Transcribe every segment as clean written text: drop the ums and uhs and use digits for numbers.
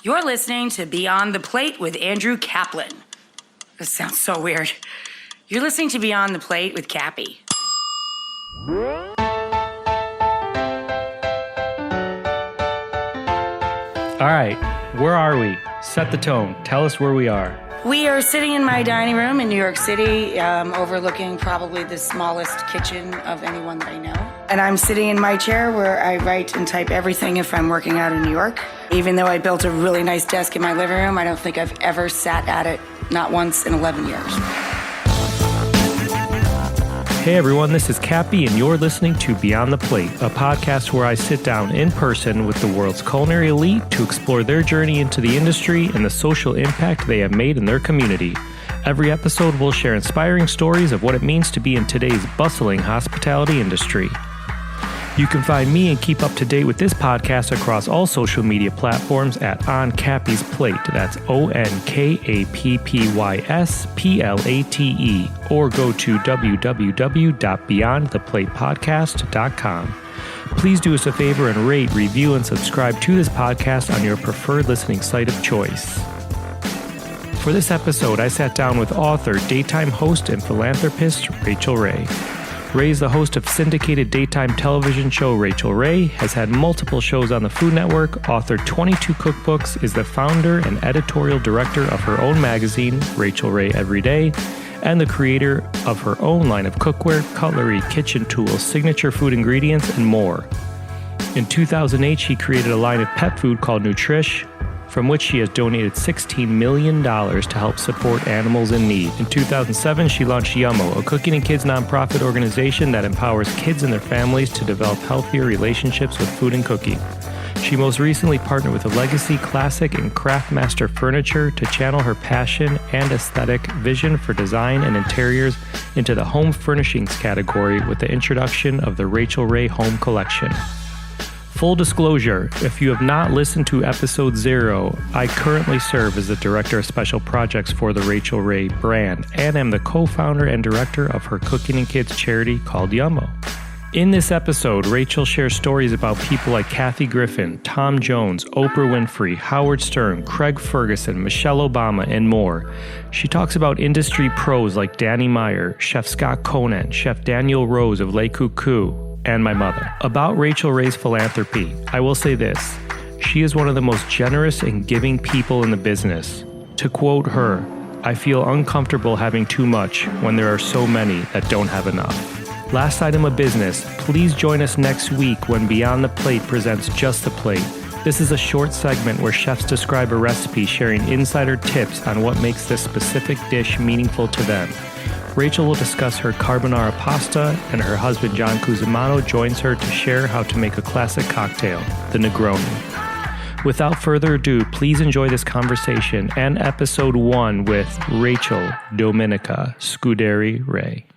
You're listening to Beyond the Plate with Andrew Kaplan. This sounds so weird. You're listening to Beyond the Plate with Cappy. All right, where are we? Set the tone. Tell us where we are. We are sitting in my dining room in New York City, overlooking probably the smallest kitchen of anyone that I know. And I'm sitting in my chair where I write and type everything if I'm working out in New York. Even though I built a really nice desk in my living room, I don't think I've ever sat at it, not once in 11 years. Hey everyone, this is Cappy, and you're listening to Beyond the Plate, a podcast where I sit down in person with the world's culinary elite to explore their journey into the industry and the social impact they have made in their community. Every episode will share inspiring stories of what it means to be in today's bustling hospitality industry. You can find me and keep up to date with this podcast across all social media platforms at On Cappy's Plate. That's ONKAPPYSPLATE. Or go to www.beyondtheplatepodcast.com. Please do us a favor and rate, review, and subscribe to this podcast on your preferred listening site of choice. For this episode, I sat down with author, daytime host, and philanthropist Rachael Ray. Ray is the host of syndicated daytime television show Rachael Ray, has had multiple shows on the Food Network, authored 22 cookbooks, is the founder and editorial director of her own magazine, Rachael Ray Everyday, and the creator of her own line of cookware, cutlery, kitchen tools, signature food ingredients, and more. In 2008, she created a line of pet food called Nutrish, from which she has donated $16 million to help support animals in need. In 2007, she launched Yummo, a cooking and kids nonprofit organization that empowers kids and their families to develop healthier relationships with food and cooking. She most recently partnered with a Legacy Classic and Craftmaster Furniture to channel her passion and aesthetic vision for design and interiors into the home furnishings category with the introduction of the Rachael Ray Home Collection. Full disclosure, if you have not listened to episode 0, I currently serve as the Director of Special Projects for the Rachael Ray brand and am the co-founder and director of her cooking and kids charity called Yummo. In this episode, Rachael shares stories about people like Kathy Griffin, Tom Jones, Oprah Winfrey, Howard Stern, Craig Ferguson, Michelle Obama, and more. She talks about industry pros like Danny Meyer, Chef Scott Conan, Chef Daniel Rose of Le Cuckoo, and my mother. About Rachael Ray's philanthropy, I will say this: she is one of the most generous and giving people in the business. To quote her, "I feel uncomfortable having too much when there are so many that don't have enough." Last item of business, please join us next week when Beyond the Plate presents Just the Plate. This is a short segment where chefs describe a recipe, sharing insider tips on what makes this specific dish meaningful to them. Rachael will discuss her carbonara pasta, and her husband John Cusimano joins her to share how to make a classic cocktail, the Negroni. Without further ado, please enjoy this conversation and episode 1 with Rachael Dominica Scuderi Ray.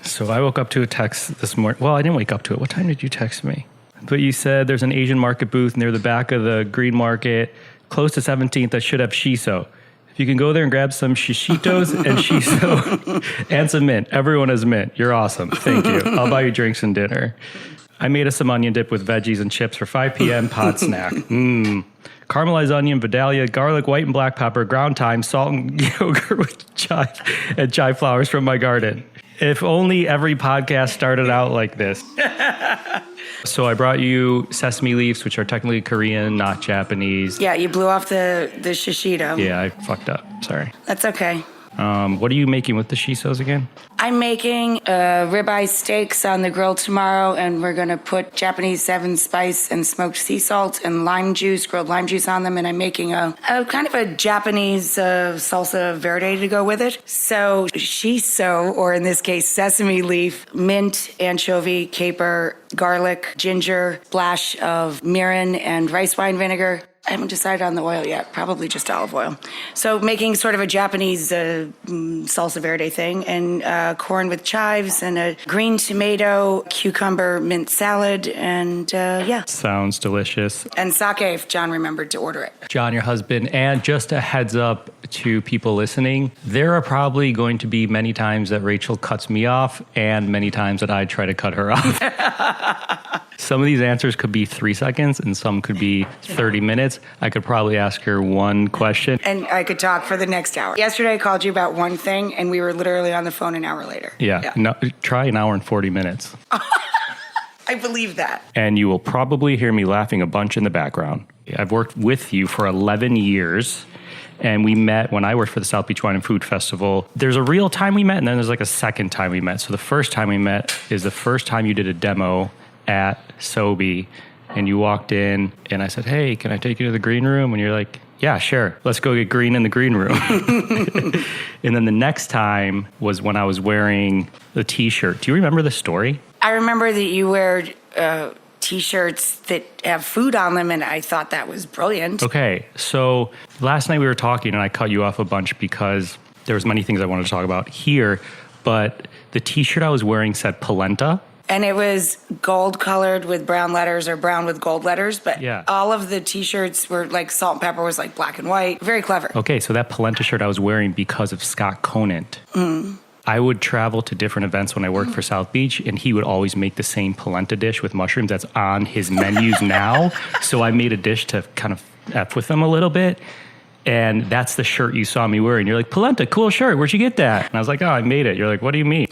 So I woke up to a text this morning. Well, I didn't wake up to it. What time did you text me? But you said there's an Asian market booth near the back of the Green Market, close to 17th, that should have shiso. If you can go there and grab some shishitos and shiso and some mint. Everyone has mint. You're awesome. Thank you. I'll buy you drinks and dinner. I made us some onion dip with veggies and chips for 5 p.m. pod snack. Caramelized onion, Vidalia, garlic, white and black pepper, ground thyme, salt and yogurt with chive and chive flowers from my garden. If only every podcast started out like this. So I brought you sesame leaves, which are technically Korean, not Japanese. Yeah, you blew off the shishito. Yeah, I fucked up. Sorry. That's okay. What are you making with the shisos again? I'm making ribeye steaks on the grill tomorrow, and we're going to put Japanese 7-spice and smoked sea salt and lime juice, grilled lime juice on them, and I'm making a kind of a Japanese salsa verde to go with it. So shiso, or in this case sesame leaf, mint, anchovy, caper, garlic, ginger, splash of mirin and rice wine vinegar. I haven't decided on the oil yet, probably just olive oil. So making sort of a Japanese salsa verde thing, and corn with chives, and a green tomato, cucumber, mint salad, and yeah. Sounds delicious. And sake, if John remembered to order it. John, your husband, and just a heads up, to people listening, there are probably going to be many times that Rachel cuts me off and many times that I try to cut her off. Some of these answers could be 3 seconds and some could be 30 minutes. I could probably ask her one question. And I could talk for the next hour. Yesterday I called you about one thing and we were literally on the phone an hour later. Yeah. No, try an hour and 40 minutes. I believe that. And you will probably hear me laughing a bunch in the background. I've worked with you for 11 years. And we met when I worked for the South Beach Wine and Food Festival. There's a real time we met, and then there's like a second time we met. So the first time we met is the first time you did a demo at Sobe, and you walked in, and I said, hey, can I take you to the green room? And you're like, yeah, sure. Let's go get green in the green room. And then the next time was when I was wearing the T-shirt. Do you remember the story? I remember that you wear T-shirts that have food on them, and I thought that was brilliant. Okay, so last night we were talking, and I cut you off a bunch because there was many things I wanted to talk about here, but the T-shirt I was wearing said polenta. And it was gold colored with brown letters or brown with gold letters, but all of the T-shirts were like salt and pepper was like black and white. Very clever. Okay, so that polenta shirt I was wearing because of Scott Conant. I would travel to different events when I worked for South Beach, and he would always make the same polenta dish with mushrooms that's on his menus now. So I made a dish to kind of F with them a little bit. And that's the shirt you saw me wearing. You're like, polenta, cool shirt. Where'd you get that? And I was like, oh, I made it. You're like, what do you mean?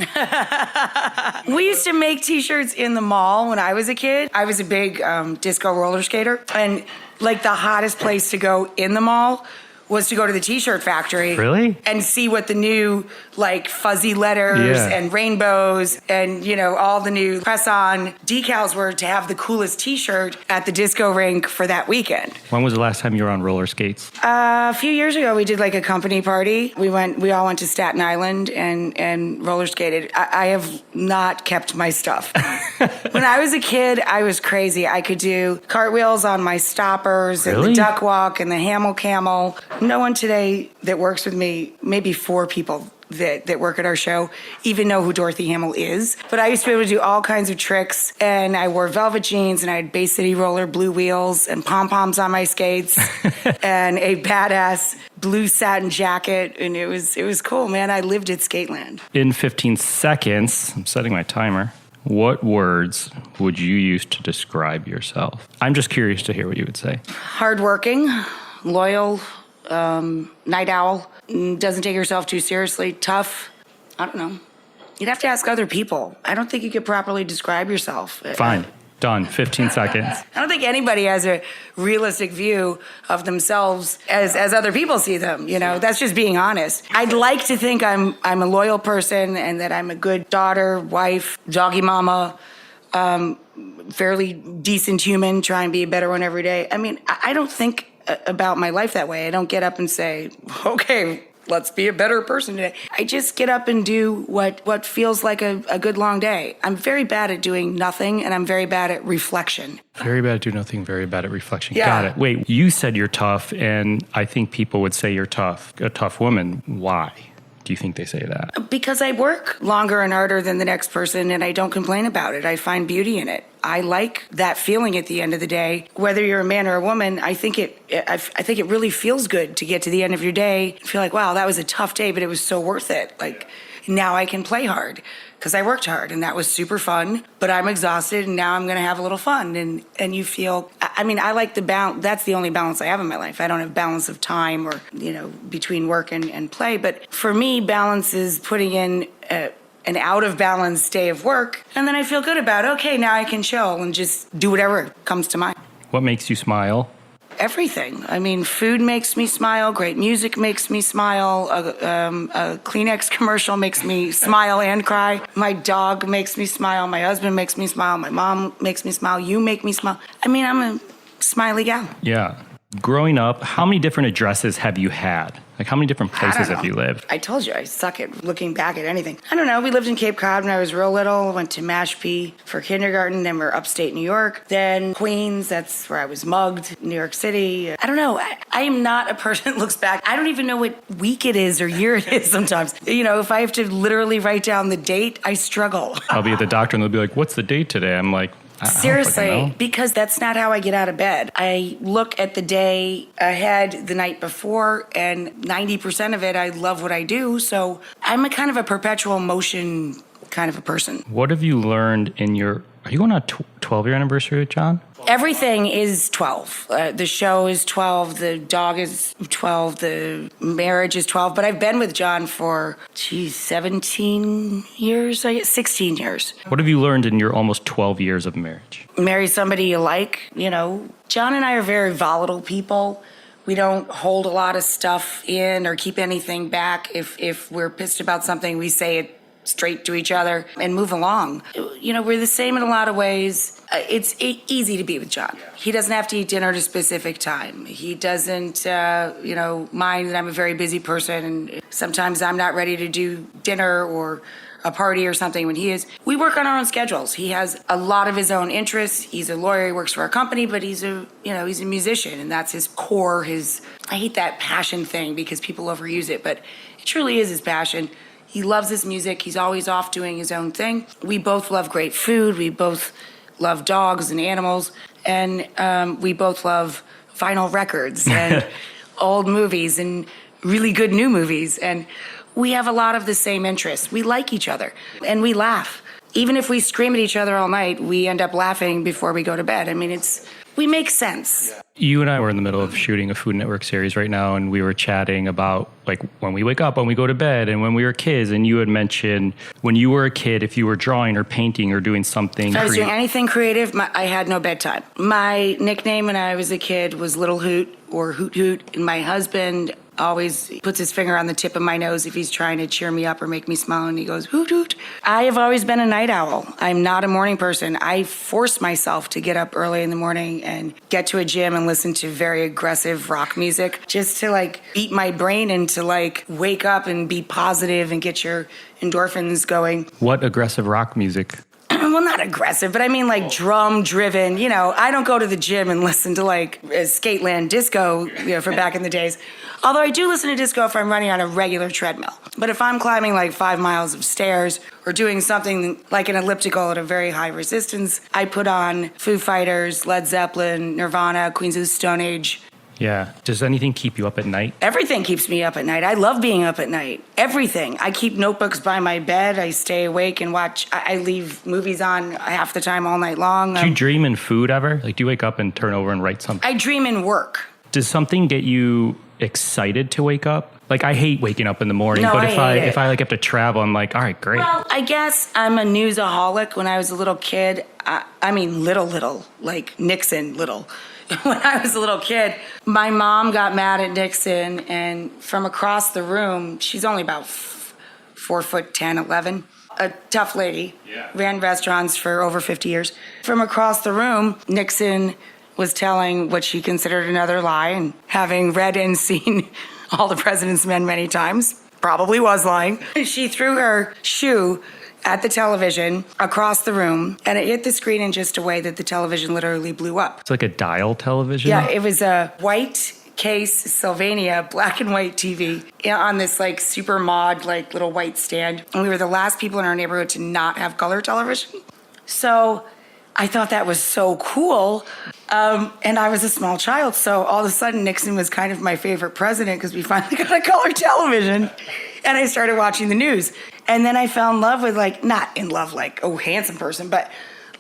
We used to make T-shirts in the mall when I was a kid. I was a big disco roller skater. And like the hottest place to go in the mall was to go to the T-shirt factory. Really? And see what the new, like, fuzzy letters and rainbows and, you know, all the new press-on decals were to have the coolest T-shirt at the disco rink for that weekend. When was the last time you were on roller skates? A few years ago, we did, like, a company party. We all went to Staten Island and roller skated. I have not kept my stuff. When I was a kid, I was crazy. I could do cartwheels on my stoppers and the duck walk and the Hamel Camel. No one today that works with me, maybe 4 people that work at our show, even know who Dorothy Hamill is. But I used to be able to do all kinds of tricks, and I wore velvet jeans, and I had Bay City Roller blue wheels and pom-poms on my skates and a badass blue satin jacket, and it was cool, man. I lived at Skateland. In 15 seconds, I'm setting my timer. What words would you use to describe yourself? I'm just curious to hear what you would say. Hardworking, loyal, night owl, doesn't take herself too seriously, tough. I don't know. You'd have to ask other people. I don't think you could properly describe yourself. Fine. Done. 15 seconds. I don't think anybody has a realistic view of themselves as other people see them. You know, that's just being honest. I'd like to think I'm a loyal person and that I'm a good daughter, wife, doggy mama, fairly decent human, try and be a better one every day. I mean, I don't think about my life that way. I don't get up and say, okay, let's be a better person today. I just get up and do what feels like a good long day. I'm very bad at doing nothing, and I'm very bad at reflection. Very bad at doing nothing, very bad at reflection. Yeah. Got it. Wait, you said you're tough, and I think people would say you're tough, a tough woman. Why do you think they say that? Because I work longer and harder than the next person, and I don't complain about it. I find beauty in it. I like that feeling at the end of the day. Whether you're a man or a woman, I think it really feels good to get to the end of your day and feel like, wow, that was a tough day, but it was so worth it. Like, now I can play hard because I worked hard, and that was super fun, but I'm exhausted, and now I'm going to have a little fun. And you feel, I mean, I like the balance. That's the only balance I have in my life. I don't have balance of time or, you know, between work and play. But for me, balance is putting in an out of balance day of work, and then I feel good about, okay, now I can chill and just do whatever comes to mind. What makes you smile? Everything. I mean, food makes me smile. Great music makes me smile. A Kleenex commercial makes me smile and cry. My dog makes me smile. My husband makes me smile. My mom makes me smile. You make me smile. I mean, I'm a smiley gal. Yeah. Growing up, how many different addresses have you had? Like, how many different places have you lived? I told you, I suck at looking back at anything. I don't know. We lived in Cape Cod when I was real little. Went to Mashpee for kindergarten. Then we're upstate New York. Then Queens, that's where I was mugged. New York City. I don't know. I am not a person that looks back. I don't even know what week it is or year it is sometimes. You know, if I have to literally write down the date, I struggle. I'll be at the doctor and they'll be like, what's the date today? I'm like, Seriously, because that's not how I get out of bed. I look at the day ahead the night before, and 90% of it, I love what I do. So I'm a kind of a perpetual motion kind of a person. What have you learned in your... Are you going on a 12-year anniversary with John? Everything is 12. The show is 12. The dog is 12. The marriage is 12. But I've been with John for, 17 years, 16 years. What have you learned in your almost 12 years of marriage? Marry somebody you like, John and I are very volatile people. We don't hold a lot of stuff in or keep anything back. If we're pissed about something, we say it straight to each other and move along. We're the same in a lot of ways. It's easy to be with John. He doesn't have to eat dinner at a specific time. He doesn't, mind that I'm a very busy person, and sometimes I'm not ready to do dinner or a party or something when he is. We work on our own schedules. He has a lot of his own interests. He's a lawyer. He works for our company, but he's a musician, and that's his core. I hate that passion thing because people overuse it, but it truly is his passion. He loves his music. He's always off doing his own thing. We both love great food. We both love dogs and animals. And we both love vinyl records and old movies and really good new movies. And we have a lot of the same interests. We like each other and we laugh. Even if we scream at each other all night, we end up laughing before we go to bed. I mean, we make sense. You and I were in the middle of shooting a Food Network series right now, and we were chatting about when we wake up, when we go to bed, and when we were kids. And you had mentioned when you were a kid, if you were drawing or painting or doing something if I was doing anything creative, I had no bedtime. My nickname when I was a kid was Little Hoot or Hoot Hoot, and my husband always puts his finger on the tip of my nose if he's trying to cheer me up or make me smile, and he goes, hoot, hoot. I have always been a night owl. I'm not a morning person. I force myself to get up early in the morning and get to a gym and listen to very aggressive rock music just to beat my brain and to wake up and be positive and get your endorphins going. What aggressive rock music? Well, not aggressive, but I mean drum driven. I don't go to the gym and listen to Skateland disco, from back in the days. Although I do listen to disco if I'm running on a regular treadmill. But if I'm climbing 5 miles of stairs or doing something like an elliptical at a very high resistance, I put on Foo Fighters, Led Zeppelin, Nirvana, Queens of the Stone Age. Yeah. Does anything keep you up at night? Everything keeps me up at night. I love being up at night. Everything. I keep notebooks by my bed. I stay awake and watch. I leave movies on half the time all night long. Do you dream in food ever? Do you wake up and turn over and write something? I dream in work. Does something get you excited to wake up? I hate waking up in the morning, no, but if I have to travel, I'm all right, great. Well, I guess I'm a newsaholic. When I was a little kid, I mean little, like Nixon little. When I was a little kid, my mom got mad at Nixon, and from across the room, she's only about 4'10", 11, a tough lady, ran restaurants for over 50 years. From across the room, Nixon was telling what she considered another lie, and having read and seen All the President's Men many times, probably was lying. She threw her shoe at the television across the room, and it hit the screen in just a way that the television literally blew up. It's like a dial television? Yeah, it was a white case Sylvania black and white TV on this super mod little white stand. And we were the last people in our neighborhood to not have color television. So I thought that was so cool. And I was a small child, so all of a sudden Nixon was kind of my favorite president because we finally got a color television. And I started watching the news. And then I fell in love with not in love handsome person, but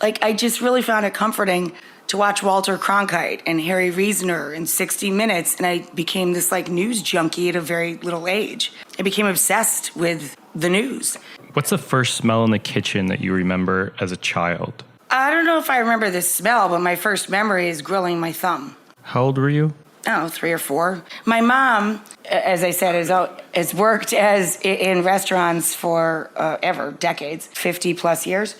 I just really found it comforting to watch Walter Cronkite and Harry Reasoner and 60 Minutes. And I became this news junkie at a very little age. I became obsessed with the news. What's the first smell in the kitchen that you remember as a child? I don't know if I remember the smell, but my first memory is grilling my thumb. How old were you? 3 or 4. My mom, as I said, has worked in restaurants for decades, 50 plus years.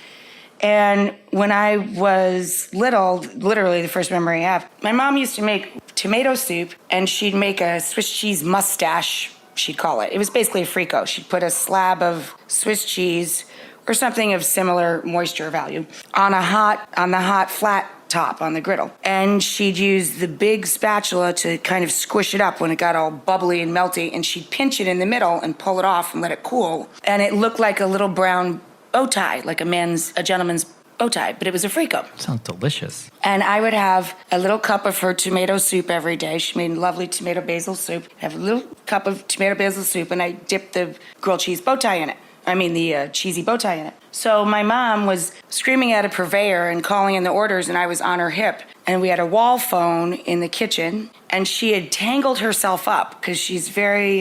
And when I was little, literally the first memory I have, my mom used to make tomato soup, and she'd make a Swiss cheese mustache, she'd call it. It was basically a frico. She'd put a slab of Swiss cheese or something of similar moisture value on the hot flat top on the griddle. And she'd use the big spatula to kind of squish it up when it got all bubbly and melty, and she'd pinch it in the middle and pull it off and let it cool. And it looked like a little brown bow tie, like a gentleman's bow tie, but it was a Frico. Sounds delicious. And I would have a little cup of her tomato soup every day. She made lovely tomato basil soup. Have a little cup of tomato basil soup, and I dipped the grilled cheese bow tie in it. The cheesy bow tie in it. So my mom was screaming at a purveyor and calling in the orders, and I was on her hip. And we had a wall phone in the kitchen, and she had tangled herself up because she's very,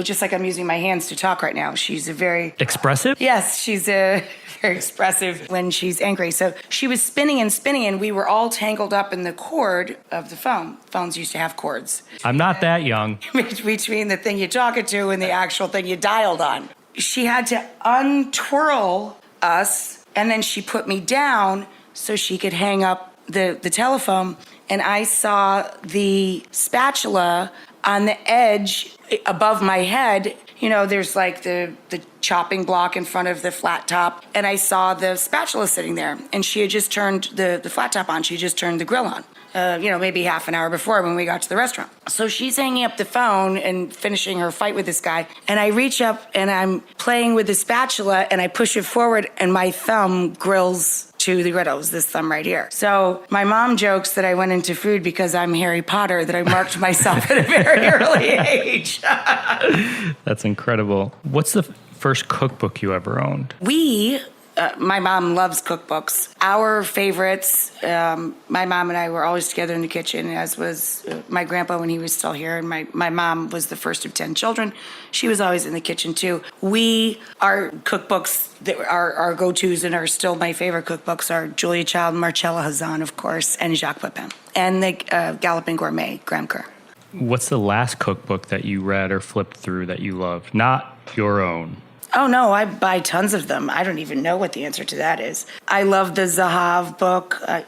just like I'm using my hands to talk right now. She's a very... Expressive? Yes, she's very expressive when she's angry. So she was spinning, and we were all tangled up in the cord of the phone. Phones used to have cords. I'm not that young. Between the thing you're talking to and the actual thing you dialed on. She had to untwirl us, and then she put me down so she could hang up the telephone. And I saw the spatula on the edge above my head. You know, there's like the chopping block in front of the flat top. And I saw the spatula sitting there. And she had just turned the flat top on. She just turned the grill on. Maybe half an hour before when we got to the restaurant. So she's hanging up the phone and finishing her fight with this guy. And I reach up and I'm playing with the spatula and I push it forward and my thumb grills to the griddle. It was this thumb right here. So my mom jokes that I went into food because I'm Harry Potter, that I marked myself at a very early age. That's incredible. What's the first cookbook you ever owned? My mom loves cookbooks. Our favorites, my mom and I were always together in the kitchen, as was my grandpa when he was still here. And my mom was the first of 10 children. She was always in the kitchen, too. Our cookbooks that are our go-tos and are still my favorite cookbooks are Julia Child, Marcella Hazan, of course, and Jacques Pepin. And the Galloping Gourmet, Graham Kerr. What's the last cookbook that you read or flipped through that you loved? Not your own. Oh, no, I buy tons of them. I don't even know what the answer to that is. I love the Zahav book. I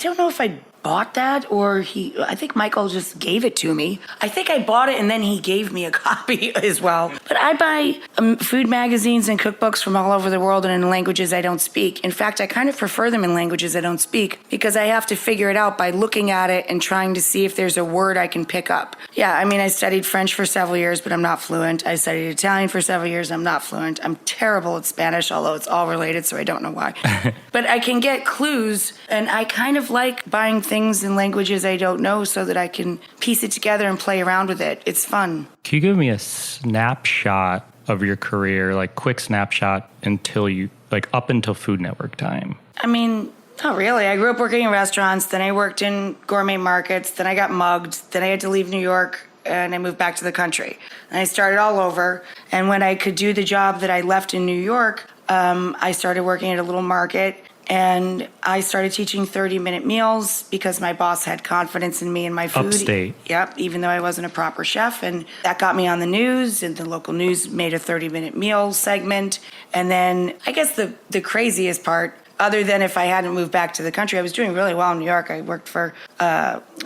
don't know if I bought that or I think Michael just gave it to me. I think I bought it and then he gave me a copy as well. But I buy food magazines and cookbooks from all over the world and in languages I don't speak. In fact, I kind of prefer them in languages I don't speak because I have to figure it out by looking at it and trying to see if there's a word I can pick up. Yeah, I studied French for several years, but I'm not fluent. I studied Italian for several years. I'm not fluent. I'm terrible at Spanish, although it's all related, so I don't know why. But I can get clues, and I kind of like buying things in languages I don't know so that I can piece it together and play around with it. It's fun. Can you give me a snapshot of your career, like quick snapshot up until Food Network time? Not really. I grew up working in restaurants, then I worked in gourmet markets, then I got mugged, then I had to leave New York and I moved back to the country. And I started all over. And when I could do the job that I left in New York, I started working at a little market. And I started teaching 30-minute meals because my boss had confidence in me and my food. Upstate. Yep, even though I wasn't a proper chef. And that got me on the news, and the local news made a 30-minute meal segment. And then I guess the craziest part, other than if I hadn't moved back to the country, I was doing really well in New York. I worked for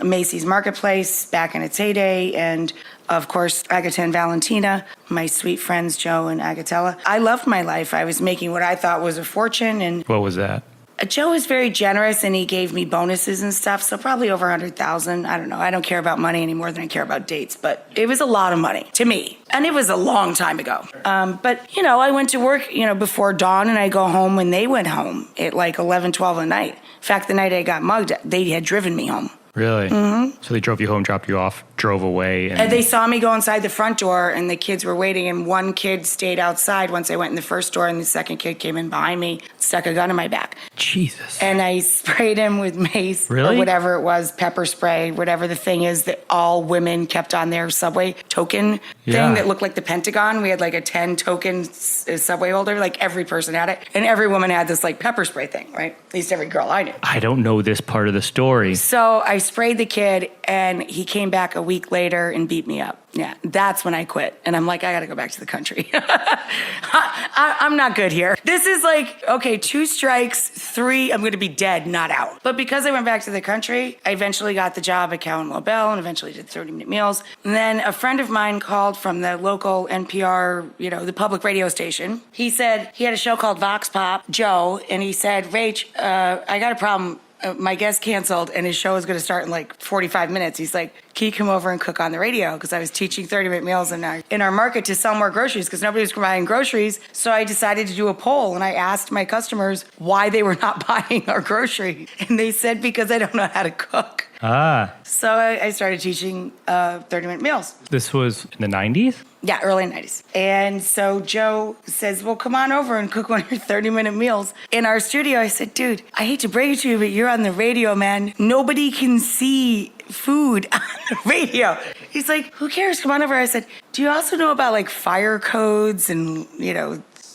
Macy's Marketplace back in its heyday, and of course, Agatha and Valentina, my sweet friends Joe and Agatella. I loved my life. I was making what I thought was a fortune. And what was that? Joe was very generous, and he gave me bonuses and stuff, so probably over $100,000. I don't know. I don't care about money any more than I care about dates, but it was a lot of money to me, and it was a long time ago. But, I went to work, before dawn, and I go home when they went home at like 11, 12 at night. In fact, the night I got mugged, they had driven me home. Really? Mm-hmm. So they drove you home, dropped you off, drove away. And they saw me go inside the front door, and the kids were waiting, and one kid stayed outside once I went in the first door, and the second kid came in behind me, stuck a gun in my back. Jesus. And I sprayed him with mace. Really? Or whatever it was, pepper spray, whatever the thing is that all women kept on their subway token thing that looked like the Pentagon. We had like a 10 token subway holder, like every person had it. And every woman had this like pepper spray thing, right? At least every girl I knew. I don't know this part of the story. So I sprayed the kid, and he came back a week later and beat me up. Yeah, that's when I quit. And I'm like, I got to go back to the country. I'm not good here. This is like, okay, 2 strikes, 3, I'm going to be dead, not out. But because I went back to the country, I eventually got the job at Cow and Lobel and eventually did 30-minute meals. And then a friend of mine called from the local NPR, the public radio station. He said he had a show called Vox Pop, Joe, and he said, Rach, I got a problem. my guest canceled and his show was going to start in like 45 minutes. He's like, can you come over and cook on the radio? Because I was teaching 30-minute meals in our market to sell more groceries because nobody was buying groceries. So I decided to do a poll and I asked my customers why they were not buying our groceries. And they said, because I don't know how to cook. So I started teaching 30-minute meals. This was in the 90s? Yeah, early 90s. And so Joe says, well, come on over and cook one of your 30-minute meals. In our studio, I said, dude, I hate to break it to you, but you're on the radio, man. Nobody can see food on the radio. He's like, who cares? Come on over. I said, do you also know about like fire codes and,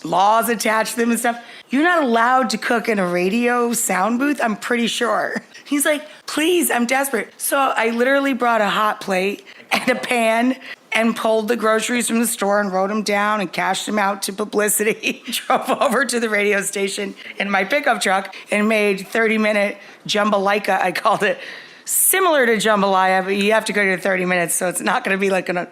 laws attached to them and stuff? You're not allowed to cook in a radio sound booth, I'm pretty sure. He's like, please, I'm desperate. So I literally brought a hot plate and a pan and pulled the groceries from the store and wrote them down and cashed them out to publicity. Drove over to the radio station in my pickup truck and made 30-minute jambalaya, I called it. Similar to jambalaya, but you have to go to 30 minutes, so it's not going to be like I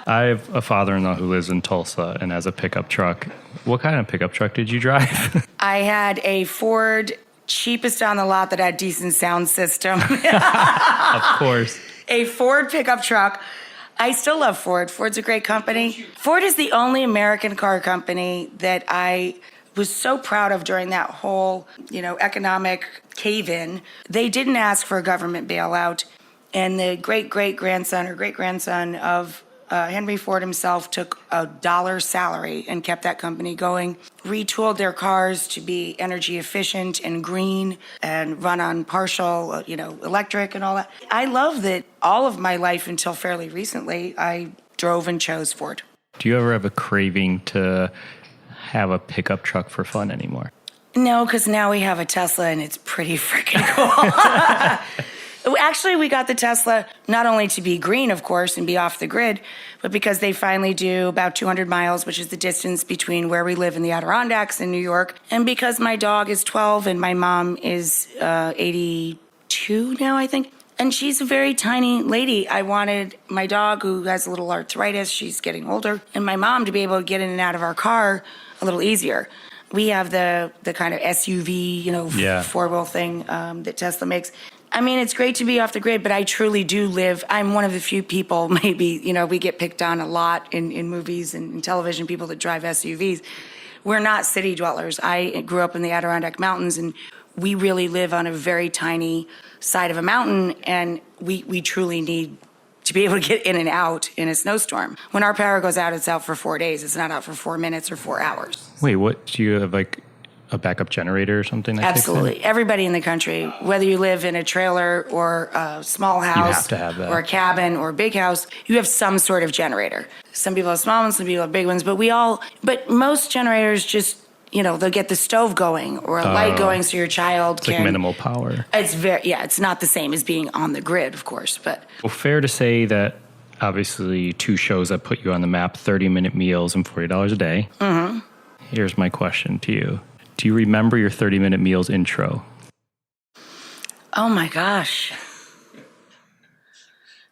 have a father-in-law who lives in Tulsa and has a pickup truck. What kind of pickup truck did you drive? I had a Ford, cheapest on the lot that had decent sound system. Of course. A Ford pickup truck. I still love Ford. Ford's a great company. Ford is the only American car company that I was so proud of during that whole, economic cave-in. They didn't ask for a government bailout. And the great-great-grandson of Henry Ford himself took $1 salary and kept that company going, retooled their cars to be energy efficient and green and run on partial, electric and all that. I love that all of my life until fairly recently, I drove and chose Ford. Do you ever have a craving to have a pickup truck for fun anymore? No, because now we have a Tesla and it's pretty freaking cool. Actually, we got the Tesla not only to be green, of course, and be off the grid, but because they finally do about 200 miles, which is the distance between where we live in the Adirondacks in New York. And because my dog is 12 and my mom is 82 now, I think. And she's a very tiny lady. I wanted my dog, who has a little arthritis, she's getting older, and my mom to be able to get in and out of our car a little easier. We have the kind of SUV, four-wheel thing that Tesla makes. I mean, it's great to be off the grid, but I truly do live. I'm one of the few people, maybe, we get picked on a lot in movies and in television, people that drive SUVs. We're not city dwellers. I grew up in the Adirondack Mountains, and we really live on a very tiny side of a mountain, and we truly need to be able to get in and out in a snowstorm. When our power goes out, it's out for 4 days. It's not out for 4 minutes or 4 hours. Wait, what? Do you have like a backup generator or something? Absolutely. Everybody in the country, whether you live in a trailer or a small house, you have to have that. Or a cabin or a big house, you have some sort of generator. Some people have small ones, some people have big ones, but most generators just, they'll get the stove going or a light going so your child can. It's like minimal power. It's not the same as being on the grid, of course, but. Well, fair to say that obviously 2 shows that put you on the map, 30-minute meals and $40 a day. Mm-hmm. Here's my question to you. Do you remember your 30-minute meals intro? Oh my gosh.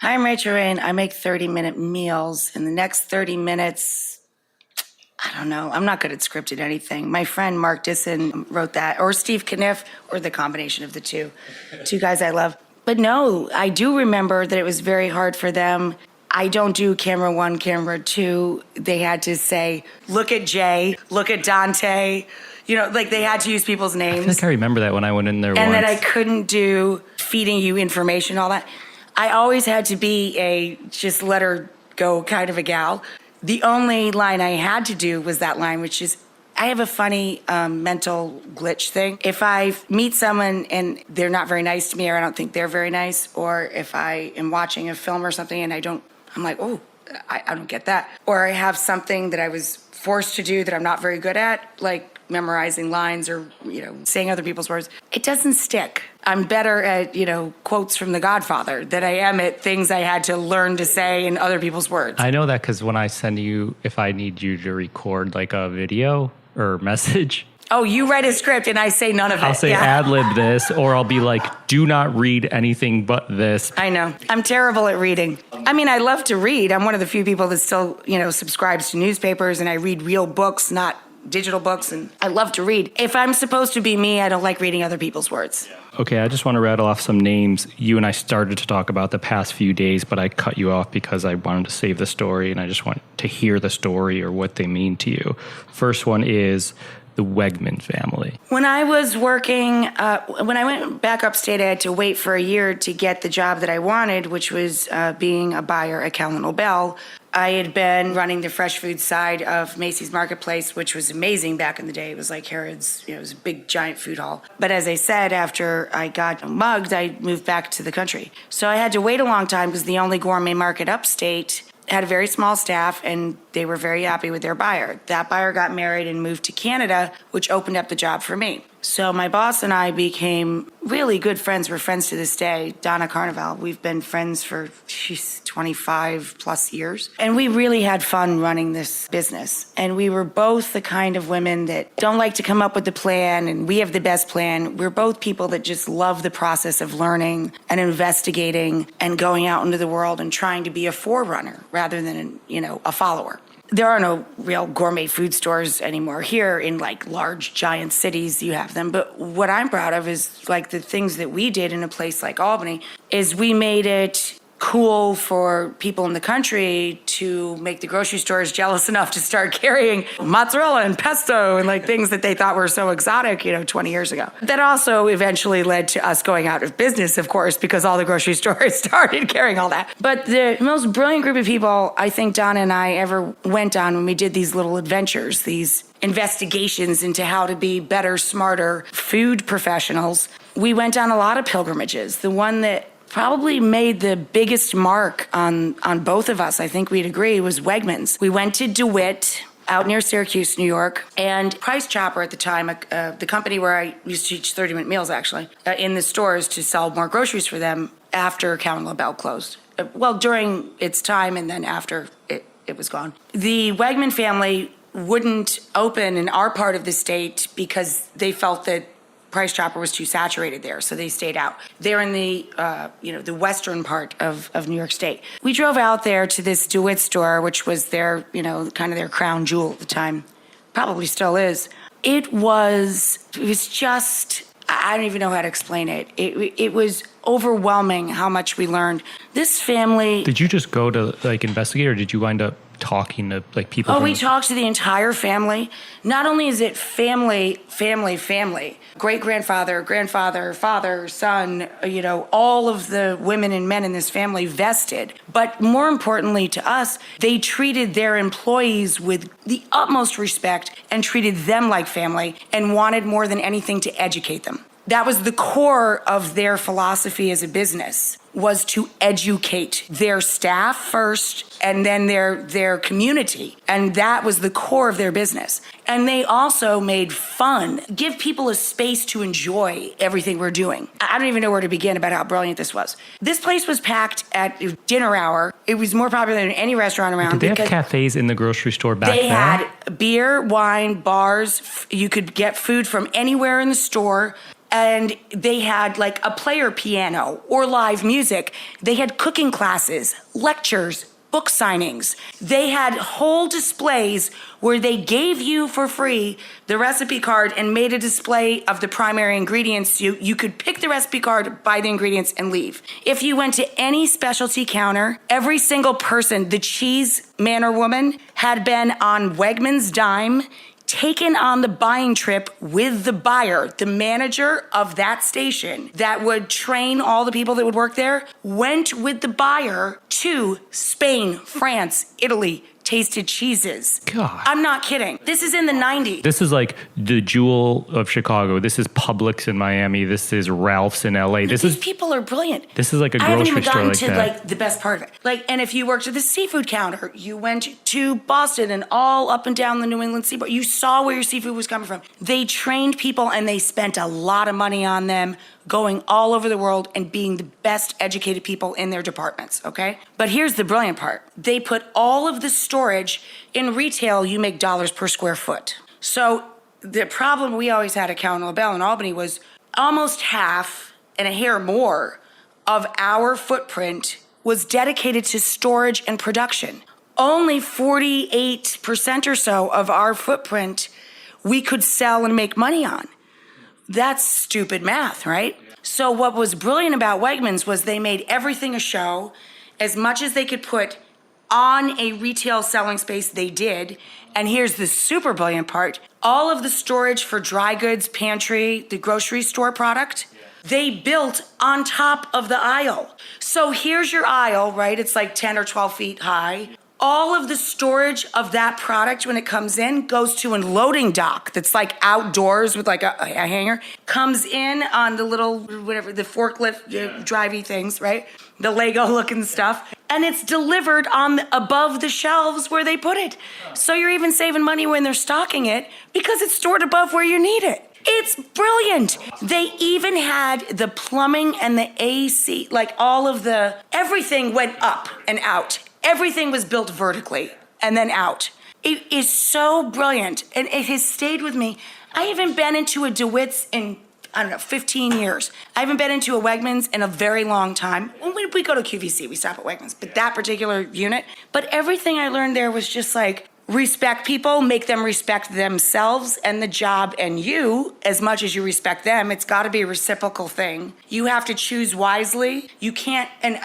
Hi, I'm Rachael Ray, and I make 30-minute meals. In the next 30 minutes, I don't know. I'm not good at scripted anything. My friend Mark Disson wrote that, or Steve Kniff, or the combination of the two. 2 guys I love. But no, I do remember that it was very hard for them. I don't do camera 1, camera 2. They had to say, look at Jay, look at Dante. They had to use people's names. I feel like I remember that when I went in there and once. that I couldn't do feeding you information, all that. I always had to be a just let her go kind of a gal. The only line I had to do was that line, which is, I have a funny mental glitch thing. If I meet someone and they're not very nice to me, or I don't think they're very nice, or if I am watching a film or something and I'm like, oh, I don't get that. Or I have something that I was forced to do that I'm not very good at, like memorizing lines or, saying other people's words. It doesn't stick. I'm better at, quotes from The Godfather than I am at things I had to learn to say in other people's words. I know that because when I send you, if I need you to record like a video or message. Oh, you write a script and I say none of it. I'll say ad-lib this, or I'll be like, do not read anything but this. I know. I'm terrible at reading. I mean, I love to read. I'm one of the few people that still, subscribes to newspapers, and I read real books, not digital books, and I love to read. If I'm supposed to be me, I don't like reading other people's words. Okay, I just want to rattle off some names. You and I started to talk about the past few days, but I cut you off because I wanted to save the story, and I just want to hear the story or what they mean to you. First one is the Wegman family. When I was working, when I went back upstate, I had to wait for a year to get the job that I wanted, which was being a buyer at Callan Bell. I had been running the fresh food side of Macy's Marketplace, which was amazing back in the day. It was like Harrods, it was a big, giant food hall. But as I said, after I got mugged, I moved back to the country. So I had to wait a long time because the only gourmet market upstate had a very small staff, and they were very happy with their buyer. That buyer got married and moved to Canada, which opened up the job for me. So my boss and I became really good friends. We're friends to this day. Donna Carnival. We've been friends for, 25 plus years. And we really had fun running this business. And we were both the kind of women that don't like to come up with the plan, and we have the best plan. We're both people that just love the process of learning and investigating and going out into the world and trying to be a forerunner rather than, a follower. There are no real gourmet food stores anymore. Here in like large, giant cities, you have them. But what I'm proud of is like the things that we did in a place like Albany is we made it cool for people in the country to make the grocery stores jealous enough to start carrying mozzarella and pesto and like things that they thought were so exotic, 20 years ago. That also eventually led to us going out of business, of course, because all the grocery stores started carrying all that. But the most brilliant group of people I think Donna and I ever went on when we did these little adventures, these investigations into how to be better, smarter food professionals, we went on a lot of pilgrimages. The one that probably made the biggest mark on both of us, I think we'd agree, was Wegmans. We went to DeWitt, out near Syracuse, New York, and Price Chopper at the time, the company where I used to teach 30-minute meals, actually, in the stores to sell more groceries for them after Callan Bell closed. During its time and then after it was gone. The Wegman family wouldn't open in our part of the state because they felt that Price Chopper was too saturated there, so they stayed out. They're in the, the western part of New York State. We drove out there to this DeWitt store, which was their, kind of their crown jewel at the time. Probably still is. It was just, I don't even know how to explain it. It was overwhelming how much we learned. This family... Did you just go to, investigate, or did you wind up talking to people? Oh, we talked to the entire family. Not only is it family, great-grandfather, grandfather, father, son, all of the women and men in this family vested. But more importantly to us, they treated their employees with the utmost respect and treated them like family and wanted more than anything to educate them. That was the core of their philosophy as a business, was to educate their staff first and then their community. And that was the core of their business. And they also made fun, give people a space to enjoy everything we're doing. I don't even know where to begin about how brilliant this was. This place was packed at dinner hour. It was more popular than any restaurant around. Did they have cafes in the grocery store back then? They had beer, wine, bars. You could get food from anywhere in the store. And they had like a player piano or live music. They had cooking classes, lectures, book signings. They had whole displays where they gave you for free the recipe card and made a display of the primary ingredients. You could pick the recipe card, buy the ingredients, and leave. If you went to any specialty counter, every single person, the cheese man or woman, had been on Wegman's dime, taken on the buying trip with the buyer. The manager of that station that would train all the people that would work there went with the buyer to Spain, France, Italy, tasted cheeses. God. I'm not kidding. This is in the 90s. This is like the Jewel of Chicago. This is Publix in Miami. This is Ralph's in LA. These people are brilliant. This is like a grocery store. I haven't even gotten like to that. like the best part of it. And if you worked at the seafood counter, you went to Boston and all up and down the New England seaboard. You saw where your seafood was coming from. They trained people and they spent a lot of money on them, going all over the world and being the best educated people in their departments, okay? But here's the brilliant part. They put all of the storage in retail. You make dollars per square foot. So the problem we always had at Callan Bell in Albany was almost half and a hair more of our footprint was dedicated to storage and production. Only 48% or so of our footprint we could sell and make money on. That's stupid math, right? So what was brilliant about Wegmans was they made everything a show. As much as they could put on a retail selling space, they did. And here's the super brilliant part. All of the storage for dry goods, pantry, the grocery store product, they built on top of the aisle. So here's your aisle, right? It's like 10 or 12 feet high. All of the storage of that product when it comes in goes to a loading dock that's like outdoors with like a hanger, comes in on the little, whatever, the forklift drivey things, right? The Lego looking stuff. And it's delivered on above the shelves where they put it. So you're even saving money when they're stocking it because it's stored above where you need it. It's brilliant. They even had the plumbing and the AC, like all of everything went up and out. Everything was built vertically and then out. It is so brilliant, and it has stayed with me. I haven't been into a DeWitt's in, 15 years. I haven't been into a Wegmans in a very long time. When we go to QVC, we stop at Wegmans, but that particular unit. But everything I learned there was just like, respect people, make them respect themselves and the job and you as much as you respect them. It's got to be a reciprocal thing. You have to choose wisely. You can't, and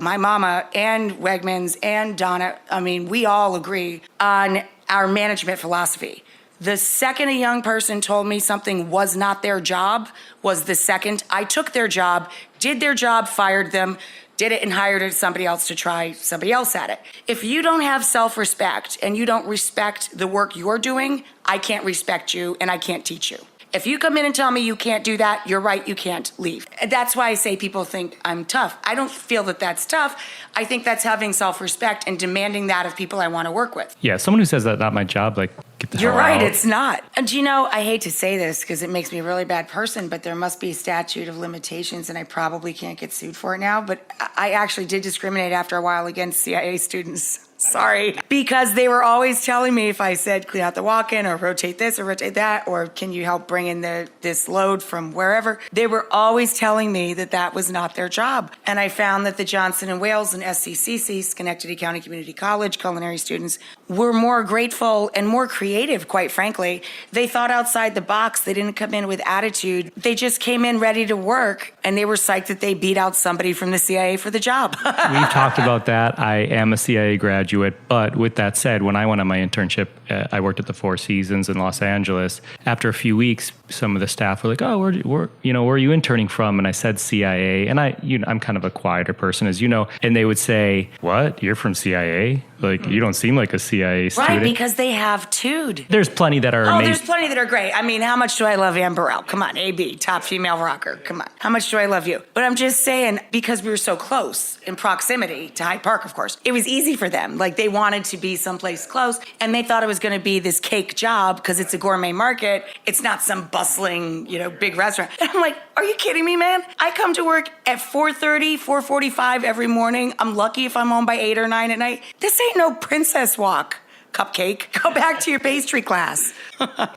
my mama and Wegmans and Donna, we all agree on our management philosophy. The second a young person told me something was not their job was the second I took their job, did their job, fired them, did it and hired somebody else to try somebody else at it. If you don't have self-respect and you don't respect the work you're doing, I can't respect you and I can't teach you. If you come in and tell me you can't do that, you're right, you can't leave. And that's why I say people think I'm tough. I don't feel that that's tough. I think that's having self-respect and demanding that of people I want to work with. Yeah, someone who says that's not my job, like, get the hell You're right, out. it's not. And I hate to say this because it makes me a really bad person, but there must be a statute of limitations and I probably can't get sued for it now. But I actually did discriminate after a while against CIA students. Sorry. Because they were always telling me if I said clean out the walk-in or rotate this or rotate that, or can you help bring in this load from wherever, they were always telling me that was not their job. And I found that the Johnson & Wales and SCCC, Schenectady County Community College culinary students, were more grateful and more creative, quite frankly. They thought outside the box. They didn't come in with attitude. They just came in ready to work, and they were psyched that they beat out somebody from the CIA for the job. We've talked about that. I am a CIA graduate, but with that said, when I went on my internship, I worked at the Four Seasons in Los Angeles. After a few weeks, some of the staff were like, "Oh, where are you interning from?" And I said CIA, and I'm kind of a quieter person, as you know, and they would say, "What? You're from CIA? Like, you don't seem like a CIA student." Right, because they have tude. There's plenty that are amazing. There's plenty that are great. How much do I love Ann Burrell? Come on, AB, top female rocker. Come on. How much do I love you? But I'm just saying, because we were so close in proximity to Hyde Park, of course, it was easy for them. Like, they wanted to be someplace close, and they thought it was going to be this cake job because it's a gourmet market. It's not some bustling, big restaurant. And I'm like, are you kidding me, man? I come to work at 4:30, 4:45 every morning. I'm lucky if I'm home by 8 or 9 at night. This ain't no princess walk, cupcake. Go back to your pastry class.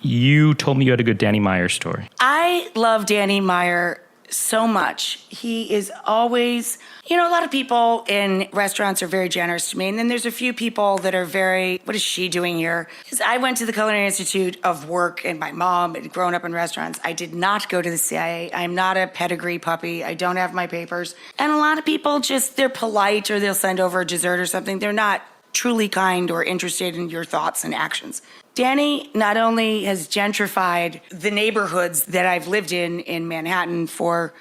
You told me you had a good Danny Meyer story. I love Danny Meyer so much. He is always, a lot of people in restaurants are very generous to me. And then there's a few people that are very, what is she doing here? Because I went to the Culinary Institute of Work and my mom had grown up in restaurants. I did not go to the CIA. I'm not a pedigree puppy. I don't have my papers. And a lot of people they're polite or they'll send over a dessert or something. They're not truly kind or interested in your thoughts and actions. Danny not only has gentrified the neighborhoods that I've lived in Manhattan for,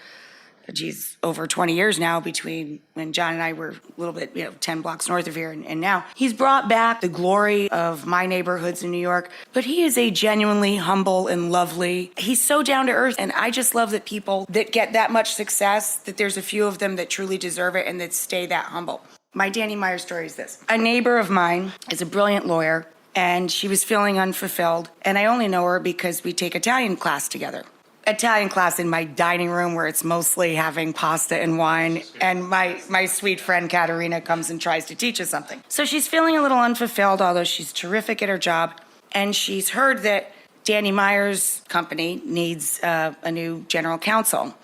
over 20 years now, between when John and I were a little bit, 10 blocks north of here and now. He's brought back the glory of my neighborhoods in New York, but he is a genuinely humble and lovely, he's so down to earth. And I just love that people that get that much success, that there's a few of them that truly deserve it and that stay that humble. My Danny Meyer story is this. A neighbor of mine is a brilliant lawyer, and she was feeling unfulfilled. And I only know her because we take Italian class together. Italian class in my dining room where it's mostly having pasta and wine. And my sweet friend Katerina comes and tries to teach us something. So she's feeling a little unfulfilled, although she's terrific at her job. And she's heard that Danny Meyer's company needs a new general counsel. And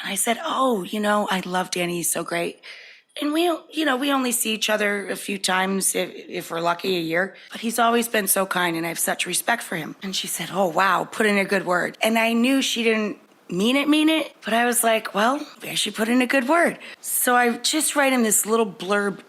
I said, I love Danny, he's so great. And we only see each other a few times, if we're lucky, a year. But he's always been so kind, and I have such respect for him. And she said, oh, wow, put in a good word. And I knew she didn't mean it, but I was like, well, I should put in a good word. So I just write him this little blurb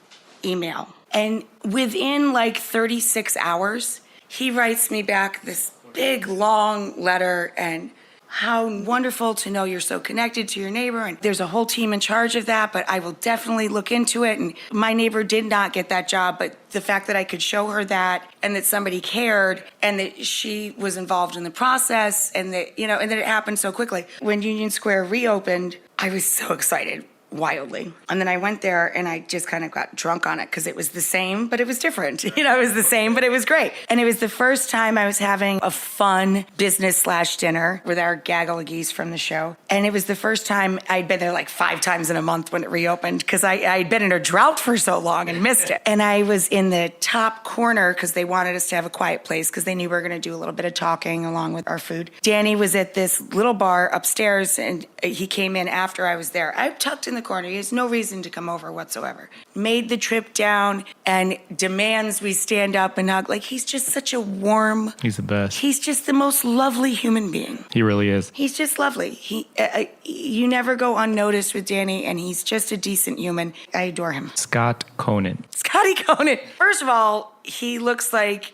email. And within like 36 hours, he writes me back this big, long letter, and how wonderful to know you're so connected to your neighbor. And there's a whole team in charge of that, but I will definitely look into it. And my neighbor did not get that job, but the fact that I could show her that, and that somebody cared, and that she was involved in the process, and that, and that it happened so quickly. When Union Square reopened, I was so excited. Wildly. And then I went there and I just kind of got drunk on it because it was the same, but it was different. It was the same, but it was great. And it was the first time I was having a fun business/dinner with our gaggle of geese from the show. And it was the first time I'd been there like 5 times in a month when it reopened because I'd been in a drought for so long and missed it. And I was in the top corner because they wanted us to have a quiet place because they knew we were going to do a little bit of talking along with our food. Danny was at this little bar upstairs and he came in after I was there. I tucked in the corner. He has no reason to come over whatsoever. Made the trip down and demands we stand up and hug. Like, he's just such a warm... He's the best. He's just the most lovely human being. He really is. He's just lovely. You never go unnoticed with Danny, and he's just a decent human. I adore him. Scott Conan. Scotty Conan. First of all, he looks like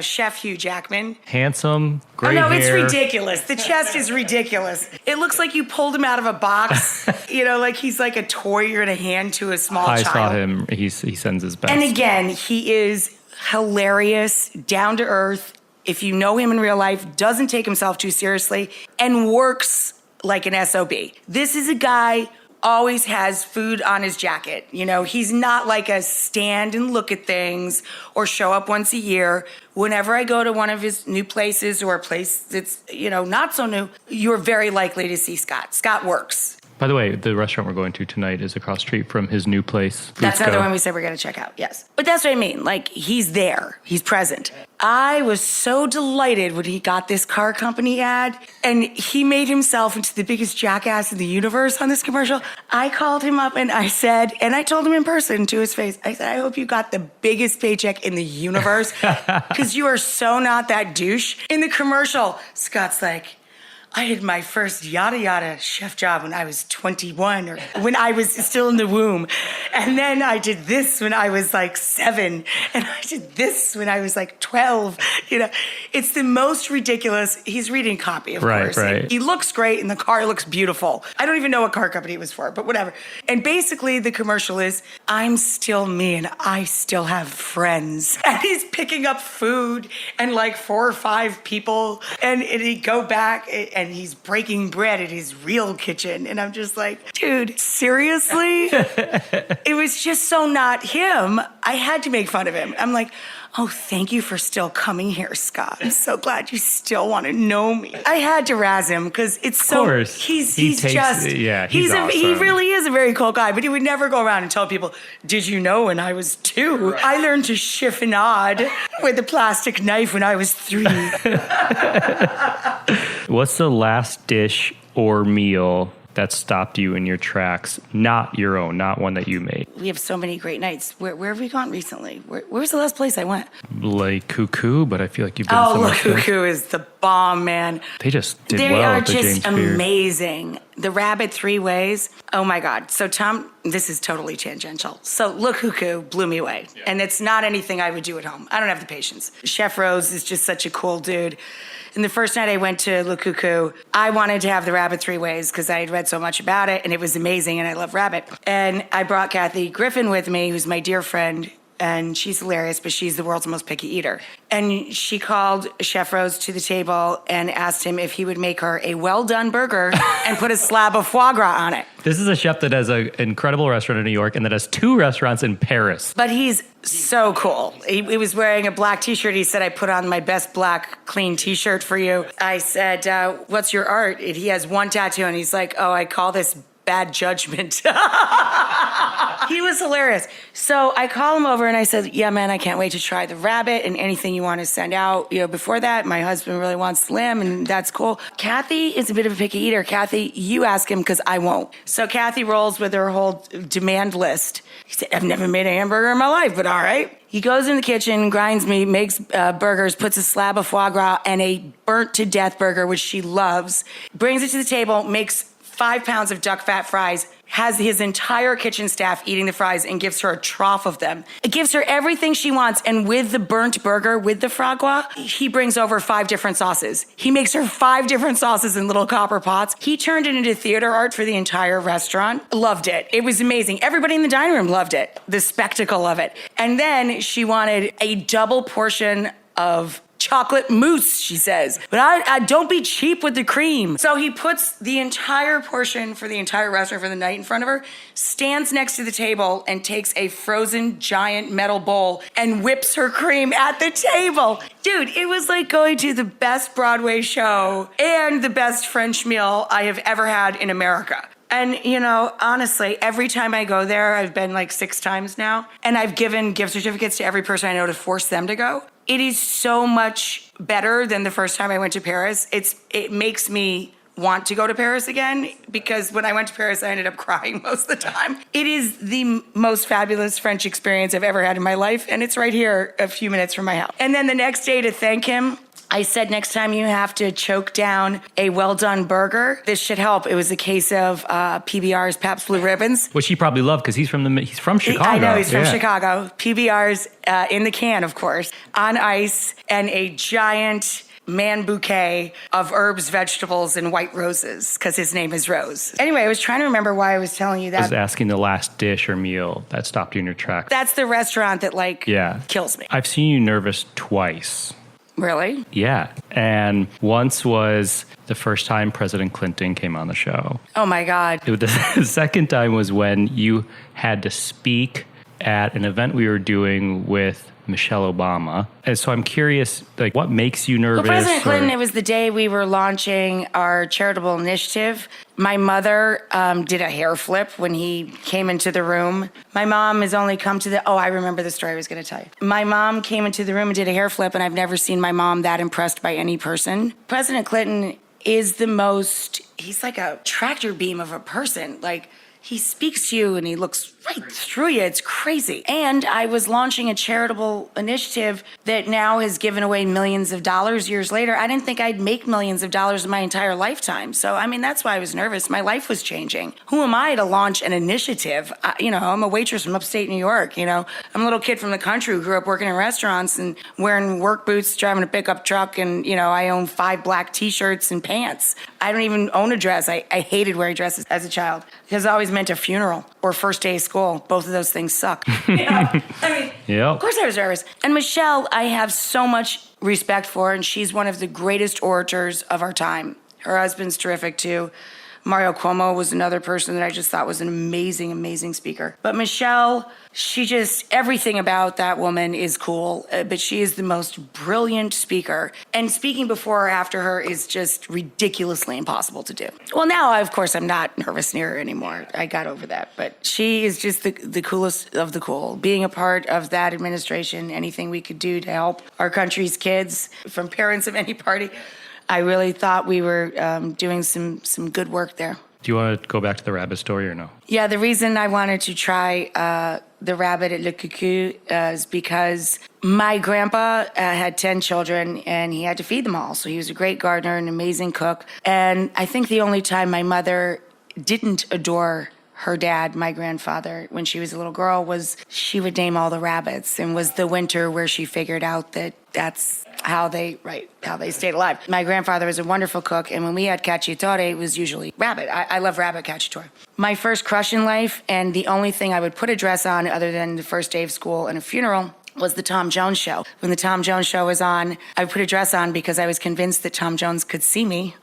Chef Hugh Jackman. Handsome, gray hair. Oh, no, it's ridiculous. The chest is ridiculous. It looks like you pulled him out of a box. Like he's like a toy you're going to hand to a small child. I saw him. He sends his best. And again, he is hilarious, down to earth. If you know him in real life, doesn't take himself too seriously, and works like an SOB. This is a guy always has food on his jacket. He's not like a stand and look at things or show up once a year. Whenever I go to one of his new places or a place that's, not so new, you're very likely to see Scott. Scott works. By the way, the restaurant we're going to tonight is across the street from his new place. That's another one we said we're going to check out, yes. But that's what I mean. Like, he's there. He's present. I was so delighted when he got this car company ad, and he made himself into the biggest jackass in the universe on this commercial. I called him up and I said, and I told him in person to his face, I said, I hope you got the biggest paycheck in the universe because you are so not that douche. In the commercial, Scott's like, I had my first yada yada chef job when I was 21 or when I was still in the womb. And then I did this when I was like 7. And I did this when I was like 12. It's the most ridiculous. He's reading copy, of course. Right. He looks great and the car looks beautiful. I don't even know what car company it was for, but whatever. And basically the commercial is, I'm still me and I still have friends. And he's picking up food and like 4 or 5 people. And he'd go back and he's breaking bread at his real kitchen. And I'm just like, dude, seriously? It was just so not him. I had to make fun of him. I'm like, oh, thank you for still coming here, Scott. I'm so glad you still want to know me. I had to razz him because it's so... Of course. He's awesome. He really is a very cool guy, but he would never go around and tell people, did you know when I was 2? Right. I learned to chiffonade with a plastic knife when I was 3. What's the last dish or meal that stopped you in your tracks? Not your own, not one that you made. We have so many great nights. Where have we gone recently? Where's the last place I went? Le Cuckoo, but I feel like you've been so much. Le Cuckoo is the bomb, man. They just did they well are at the James just amazing. The rabbit 3 ways. Oh my God. So Tom, this is totally tangential. So Le Cuckoo blew me away. Yeah. And it's not anything I would do at home. I don't have the patience. Chef Rose is just such a cool dude. And the first night I went to Le Cuckoo, I wanted to have the rabbit 3 ways because I had read so much about it and it was amazing and I love rabbit. And I brought Kathy Griffin with me, who's my dear friend, and she's hilarious, but she's the world's most picky eater. And she called Chef Rose to the table and asked him if he would make her a well-done burger and put a slab of foie gras on it. This is a chef that has an incredible restaurant in New York and that has 2 restaurants in Paris. But he's so cool. He was wearing a black T-shirt. He said, I put on my best black clean T-shirt for you. I said, what's your art? And he has 1 tattoo, and he's like, oh, I call this bad judgment. He was hilarious. So I call him over and I said, yeah, man, I can't wait to try the rabbit and anything you want to send out. Before that, my husband really wants lamb, and that's cool. Kathy is a bit of a picky eater. Kathy, you ask him because I won't. So Kathy rolls with her whole demand list. He said, I've never made a hamburger in my life, but all right. He goes in the kitchen, grinds meat, makes burgers, puts a slab of foie gras and a burnt-to-death burger, which she loves, brings it to the table, makes 5 pounds of duck fat fries, has his entire kitchen staff eating the fries, and gives her a trough of them. It gives her everything she wants, and with the burnt burger, with the foie gras, he brings over 5 different sauces. He makes her 5 different sauces in little copper pots. He turned it into theater art for the entire restaurant. Loved it. It was amazing. Everybody in the dining room loved it, the spectacle of it. And then she wanted a double portion of chocolate mousse, she says. But I don't be cheap with the cream. So he puts the entire portion for the entire restaurant for the night in front of her, stands next to the table, and takes a frozen giant metal bowl and whips her cream at the table. Dude, it was like going to the best Broadway show and the best French meal I have ever had in America. And, honestly, every time I go there, I've been like 6 times now, and I've given gift certificates to every person I know to force them to go. It is so much better than the first time I went to Paris. It makes me want to go to Paris again, because when I went to Paris, I ended up crying most of the time. It is the most fabulous French experience I've ever had in my life, and it's right here a few minutes from my house. And then the next day, to thank him, I said, next time you have to choke down a well-done burger, this should help. It was a case of PBR's Pabst Blue Ribbons. Which he probably loved because he's from Chicago. I know, he's from Chicago. PBR's in the can, of course, on ice, and a giant man bouquet of herbs, vegetables, and white roses, because his name is Rose. Anyway, I was trying to remember why I was telling you that. I was asking the last dish or meal that stopped you in your tracks. That's the restaurant that, kills me. I've seen you nervous twice. Really? Yeah. And once was the first time President Clinton came on the show. Oh, my God. The second time was when you had to speak at an event we were doing with Michelle Obama. And so I'm curious, what makes you nervous? Well, President Clinton, it was the day we were launching our charitable initiative. My mother did a hair flip when he came into the room. My mom has only come to I remember the story I was going to tell you. My mom came into the room and did a hair flip, and I've never seen my mom that impressed by any person. President Clinton is he's like a tractor beam of a person. He speaks to you and he looks right through you. It's crazy. And I was launching a charitable initiative that now has given away millions of dollars years later. I didn't think I'd make millions of dollars in my entire lifetime. So, that's why I was nervous. My life was changing. Who am I to launch an initiative? I'm a waitress from upstate New York. I'm a little kid from the country who grew up working in restaurants and wearing work boots, driving a pickup truck, and, I own 5 black T-shirts and pants. I don't even own a dress. I hated wearing dresses as a child because it always meant a funeral or first day of school. Both of those things suck. Yep. Of course I was nervous. And Michelle, I have so much respect for, and she's one of the greatest orators of our time. Her husband's terrific too. Mario Cuomo was another person that I just thought was an amazing, amazing speaker. But Michelle, everything about that woman is cool, but she is the most brilliant speaker. And speaking before or after her is just ridiculously impossible to do. Well, now, of course, I'm not nervous near her anymore. I got over that. But she is just the coolest of the cool. Being a part of that administration, anything we could do to help our country's kids from parents of any party, I really thought we were doing some good work there. Do you want to go back to the rabbit story or no? Yeah, the reason I wanted to try the rabbit at Le Cuckoo is because my grandpa had 10 children and he had to feed them all. So he was a great gardener, an amazing cook. And I think the only time my mother didn't adore her dad, my grandfather, when she was a little girl, was she would name all the rabbits, and was the winter where she figured out that that's how they stayed alive. My grandfather was a wonderful cook, and when we had cacciatore, it was usually rabbit. I love rabbit cacciatore. My first crush in life, and the only thing I would put a dress on other than the first day of school and a funeral, was the Tom Jones show. When the Tom Jones show was on, I put a dress on because I was convinced that Tom Jones could see me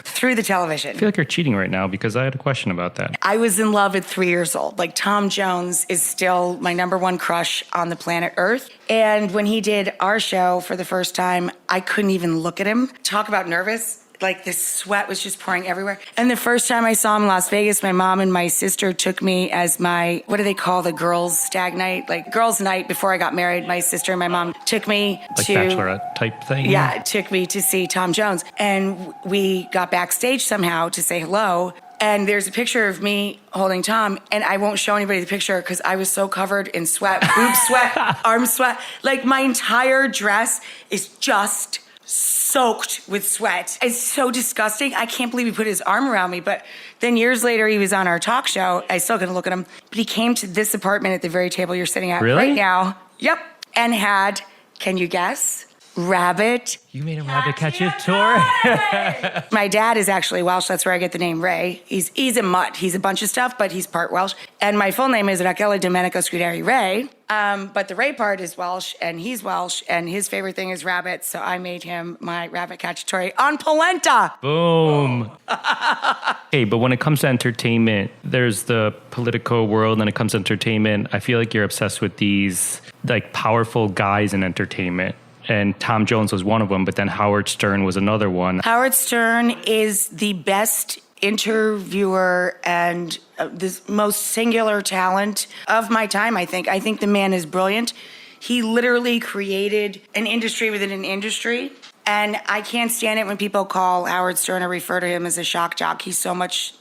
through the television. I feel like you're cheating right now because I had a question about that. I was in love at 3 years old. Tom Jones is still my number one crush on the planet Earth. And when he did our show for the first time, I couldn't even look at him. Talk about nervous. like the sweat was just pouring everywhere. And the first time I saw him in Las Vegas, my mom and my sister took me as my, what do they call the girls' stag night? Like girls' night before I got married. My sister and my mom took me like to... bachelorette type thing? Yeah, it took me to see Tom Jones. And we got backstage somehow to say hello. And there's a picture of me holding Tom, and I won't show anybody the picture because I was so covered in sweat, boob sweat, arm sweat. Like my entire dress is just soaked with sweat. It's so disgusting. I can't believe he put his arm around me. But then years later, he was on our talk show. I still couldn't look at him. But he came to this apartment at the very table you're sitting at right now. Yep. And had, can you guess? Rabbit. You made him rabbit catch a tour? My dad is actually Welsh. That's where I get the name Ray. He's a mutt. He's a bunch of stuff, but he's part Welsh. And my full name is Rachael Ray. But the Ray part is Welsh, and he's Welsh, and his favorite thing is rabbits. So I made him my rabbit cacciatore on polenta. Boom. Okay, but when it comes to entertainment, there's the political world, and it comes to entertainment. I feel like you're obsessed with these like powerful guys in entertainment. And Tom Jones was one of them, but then Howard Stern was another one. Howard Stern is the best interviewer and the most singular talent of my time, I think. I think the man is brilliant. He literally created an industry within an industry. And I can't stand it when people call Howard Stern or refer to him as a shock jock. He's so much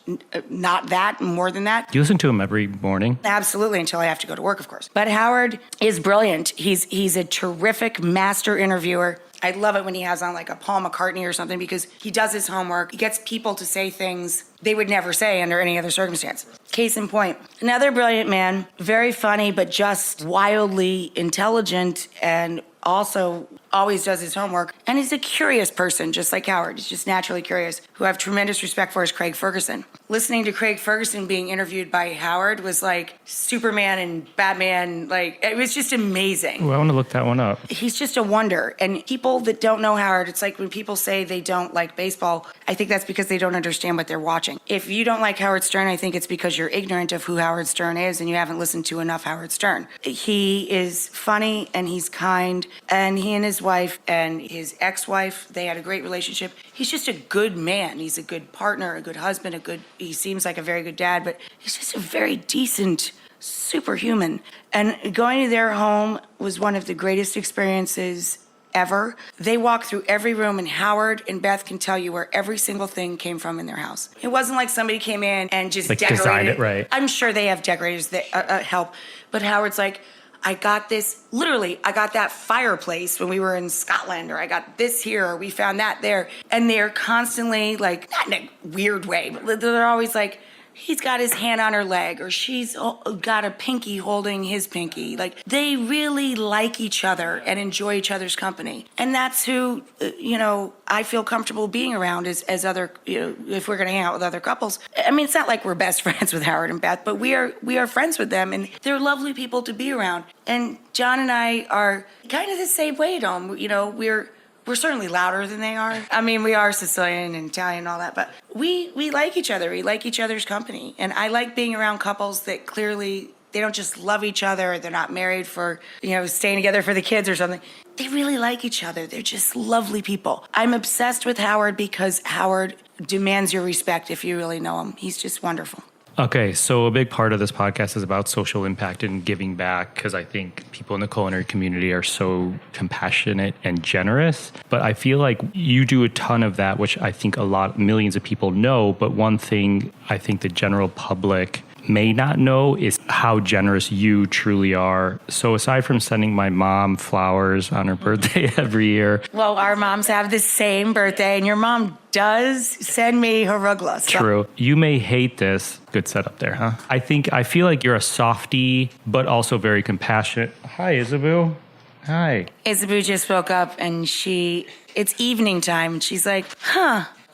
not that, more than that. Do you listen to him every morning? Absolutely, until I have to go to work, of course. But Howard is brilliant. He's a terrific master interviewer. I love it when he has on like a Paul McCartney or something because he does his homework. He gets people to say things they would never say under any other circumstance. Case in point, another brilliant man, very funny, but just wildly intelligent and also always does his homework. And he's a curious person, just like Howard. He's just naturally curious, who I have tremendous respect for is Craig Ferguson. Listening to Craig Ferguson being interviewed by Howard was like Superman and Batman. Like, it was just amazing. Well, I want to look that one up. He's just a wonder. And people that don't know Howard, it's like when people say they don't like baseball, I think that's because they don't understand what they're watching. If you don't like Howard Stern, I think it's because you're ignorant of who Howard Stern is and you haven't listened to enough Howard Stern. He is funny and he's kind, and he and his wife and his ex-wife, they had a great relationship. He's just a good man. He's a good partner, a good husband, he seems like a very good dad, but he's just a very decent superhuman. And going to their home was one of the greatest experiences ever. They walk through every room, and Howard and Beth can tell you where every single thing came from in their house. It wasn't like somebody came in and just like decorated designed it, right? I'm sure they have decorators that help, but Howard's like, I got this, literally, I got that fireplace when we were in Scotland, or I got this here, or we found that there. And they're constantly like, not in a weird way, but they're always like, he's got his hand on her leg, or she's got a pinky holding his pinky. Like, they really like each other and enjoy each other's company. And that's who, I feel comfortable being around as other, if we're going to hang out with other couples. I mean, it's not like we're best friends with Howard and Beth, but we are friends with them, and they're lovely people to be around. And John and I are kind of the same way, Dom. We're certainly louder than they are. I mean, we are Sicilian and Italian and all that, but we like each other. We like each other's company. And I like being around couples that clearly, they don't just love each other. They're not married for, staying together for the kids or something. They really like each other. They're just lovely people. I'm obsessed with Howard because Howard demands your respect if you really know him. He's just wonderful. Okay, so a big part of this podcast is about social impact and giving back, because I think people in the culinary community are so compassionate and generous. But I feel like you do a ton of that, which I think millions of people know. But one thing I think the general public may not know is how generous you truly are. So aside from sending my mom flowers on her birthday every year. Well, our moms have the same birthday, and your mom does send me her rugla. So. True. You may hate this. Good setup there, huh? I feel like you're a softie, but also very compassionate. Hi, Isabel. Hi. Isabel just woke up, and it's evening time, and she's like,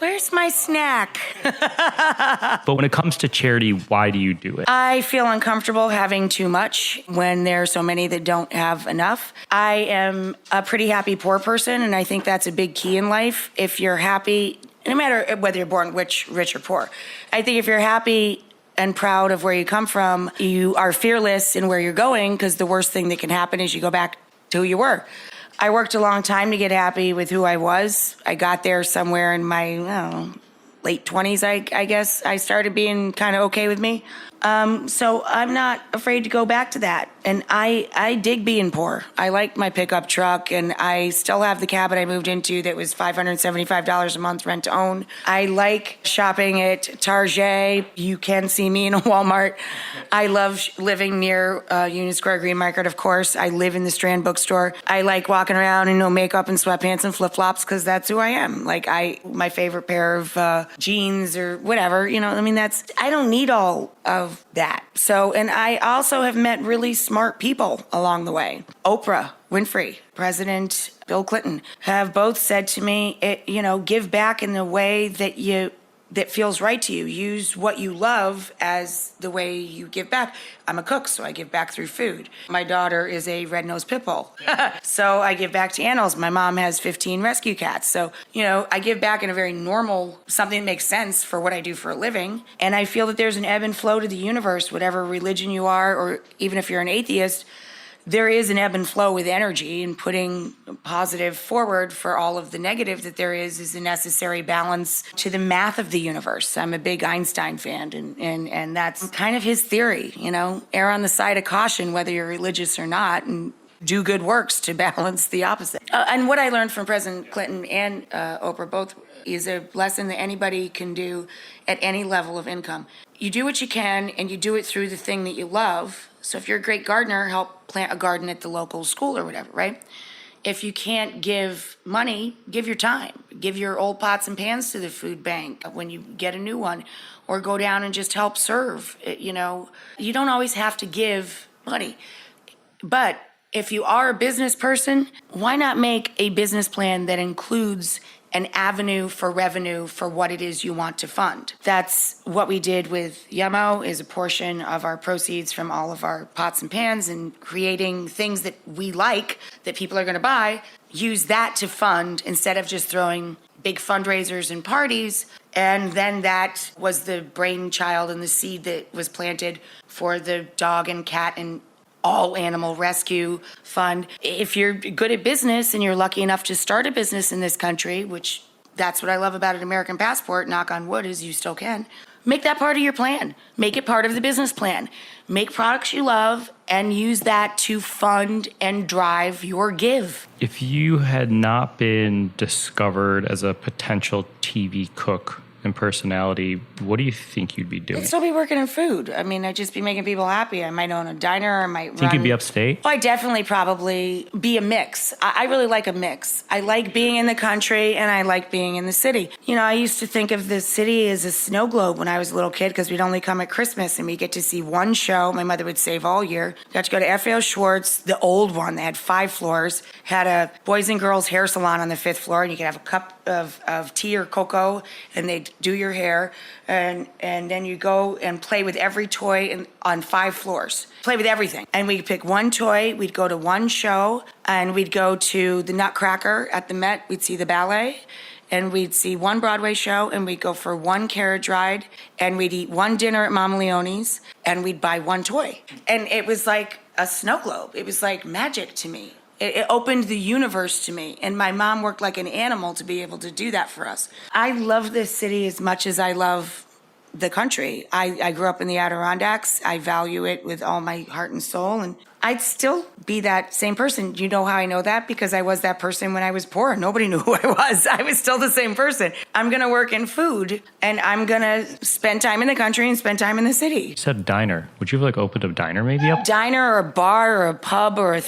where's my snack? But when it comes to charity, why do you do it? I feel uncomfortable having too much when there are so many that don't have enough. I am a pretty happy poor person, and I think that's a big key in life. If you're happy, no matter whether you're born rich or poor, I think if you're happy and proud of where you come from, you are fearless in where you're going, because the worst thing that can happen is you go back to who you were. I worked a long time to get happy with who I was. I got there somewhere in my, I don't know, late 20s, I guess. I started being kind of okay with me. So I'm not afraid to go back to that. And I dig being poor. I like my pickup truck, and I still have the cabin I moved into that was $575 a month rent to own. I like shopping at Target. You can see me in a Walmart. I love living near Union Square Green Market, of course. I live in the Strand bookstore. I like walking around in no makeup and sweatpants and flip-flops because that's who I am. Like my favorite pair of jeans or whatever, I don't need all of that. So, and I also have met really smart people along the way. Oprah Winfrey, President Bill Clinton have both said to me, give back in the way that feels right to you. Use what you love as the way you give back. I'm a cook, so I give back through food. My daughter is a red-nosed pit bull, so I give back to animals. My mom has 15 rescue cats, so, I give back in a very normal, something that makes sense for what I do for a living. And I feel that there's an ebb and flow to the universe, whatever religion you are, or even if you're an atheist, there is an ebb and flow with energy, and putting positive forward for all of the negative that there is a necessary balance to the math of the universe. I'm a big Einstein fan, and that's kind of his theory, err on the side of caution, whether you're religious or not, and do good works to balance the opposite. And what I learned from President Clinton and Oprah both is a lesson that anybody can do at any level of income. You do what you can, and you do it through the thing that you love. So if you're a great gardener, help plant a garden at the local school or whatever, right? If you can't give money, give your time. Give your old pots and pans to the food bank when you get a new one, or go down and just help serve. You don't always have to give money. But if you are a business person, why not make a business plan that includes an avenue for revenue for what it is you want to fund? That's what we did with Yummo, is a portion of our proceeds from all of our pots and pans and creating things that we like, that people are going to buy, use that to fund instead of just throwing big fundraisers and parties. And then that was the brainchild and the seed that was planted for the dog and cat and all animal rescue fund. If you're good at business and you're lucky enough to start a business in this country, which that's what I love about an American passport, knock on wood, is you still can, make that part of your plan. Make it part of the business plan. Make products you love and use that to fund and drive your give. If you had not been discovered as a potential TV cook and personality, what do you think you'd be doing? I'd still be working in food. I'd just be making people happy. I might own a diner. I might Think you'd be upstate? Oh, I definitely probably be a mix. I really like a mix. I like being in the country, and I like being in the city. I used to think of the city as a snow globe when I was a little kid, because we'd only come at Christmas, and we get to see one show. My mother would save all year. Got to go to F.A.O. Schwartz, the old one. They had 5 floors. Had a boys and girls hair salon on the 5th floor, and you could have a cup of tea or cocoa, and they'd do your hair, and then you go and play with every toy on 5 floors. Play with everything. And we'd pick one toy, we'd go to one show, and we'd go to the Nutcracker at the Met, we'd see the ballet, and we'd see one Broadway show, and we'd go for one carriage ride, and we'd eat one dinner at Mama Leone's, and we'd buy one toy. And it was like a snow globe. It was like magic to me. It opened the universe to me, and my mom worked like an animal to be able to do that for us. I love this city as much as I love the country. I grew up in the Adirondacks. I value it with all my heart and soul, and I'd still be that same person. You know how I know that? Because I was that person when I was poor. Nobody knew who I was. I was still the same person. I'm going to work in food, and I'm going to spend time in the country and spend time in the city. You said diner. Would you have opened a diner maybe up? Diner or a bar or a pub or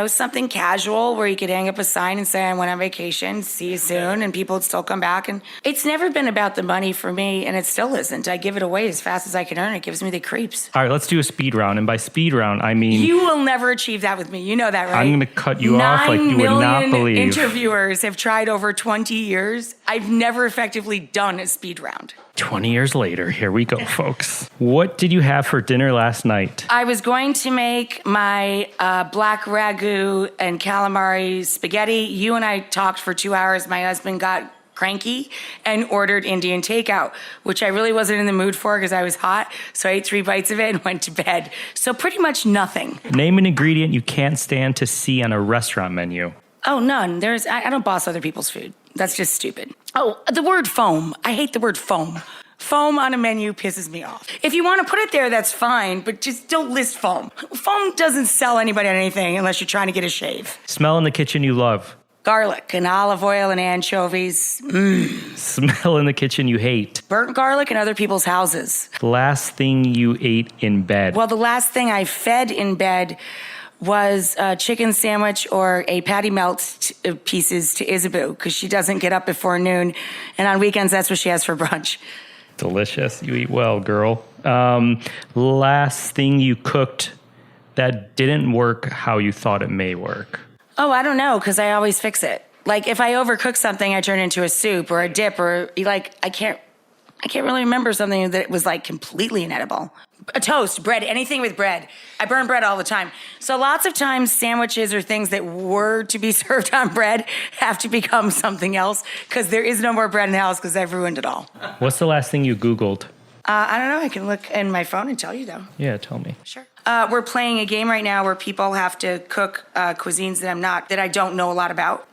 something casual where you could hang up a sign and say, I went on vacation, see you soon, and people would still come back. And it's never been about the money for me, and it still isn't. I give it away as fast as I can earn it. It gives me the creeps. All right, let's do a speed round. And by speed round, I mean... You will never achieve that with me. You know that, right? I'm going to cut you off like you would not believe. 9 million interviewers have tried over 20 years. I've never effectively done a speed round. 20 years later, here we go, folks. What did you have for dinner last night? I was going to make my black ragu and calamari spaghetti. You and I talked for 2 hours. My husband got cranky and ordered Indian takeout, which I really wasn't in the mood for because I was hot. So I ate 3 bites of it and went to bed. So pretty much nothing. Name an ingredient you can't stand to see on a restaurant menu. Oh, none. I don't boss other people's food. That's just stupid. Oh, the word foam. I hate the word foam. Foam on a menu pisses me off. If you want to put it there, that's fine, but just don't list foam. Foam doesn't sell anybody on anything unless you're trying to get a shave. Smell in the kitchen you love. Garlic and olive oil and anchovies. Smell in the kitchen you hate. Burnt garlic in other people's houses. The last thing you ate in bed. Well, the last thing I fed in bed was a chicken sandwich or a patty melt pieces to Isabeau because she doesn't get up before noon. And on weekends, that's what she has for brunch. Delicious. You eat well, girl. Last thing you cooked that didn't work how you thought it may work. Oh, I don't know, because I always fix it. Like, if I overcook something, I turn it into a soup or a dip or, like, I can't really remember something that was, like, completely inedible. A toast, bread, anything with bread. I burn bread all the time. So lots of times sandwiches or things that were to be served on bread have to become something else because there is no more bread in the house because I've ruined it all. What's the last thing you Googled? I don't know. I can look in my phone and tell you, though. Yeah, tell me. Sure. We're playing a game right now where people have to cook cuisines that I don't know a lot about.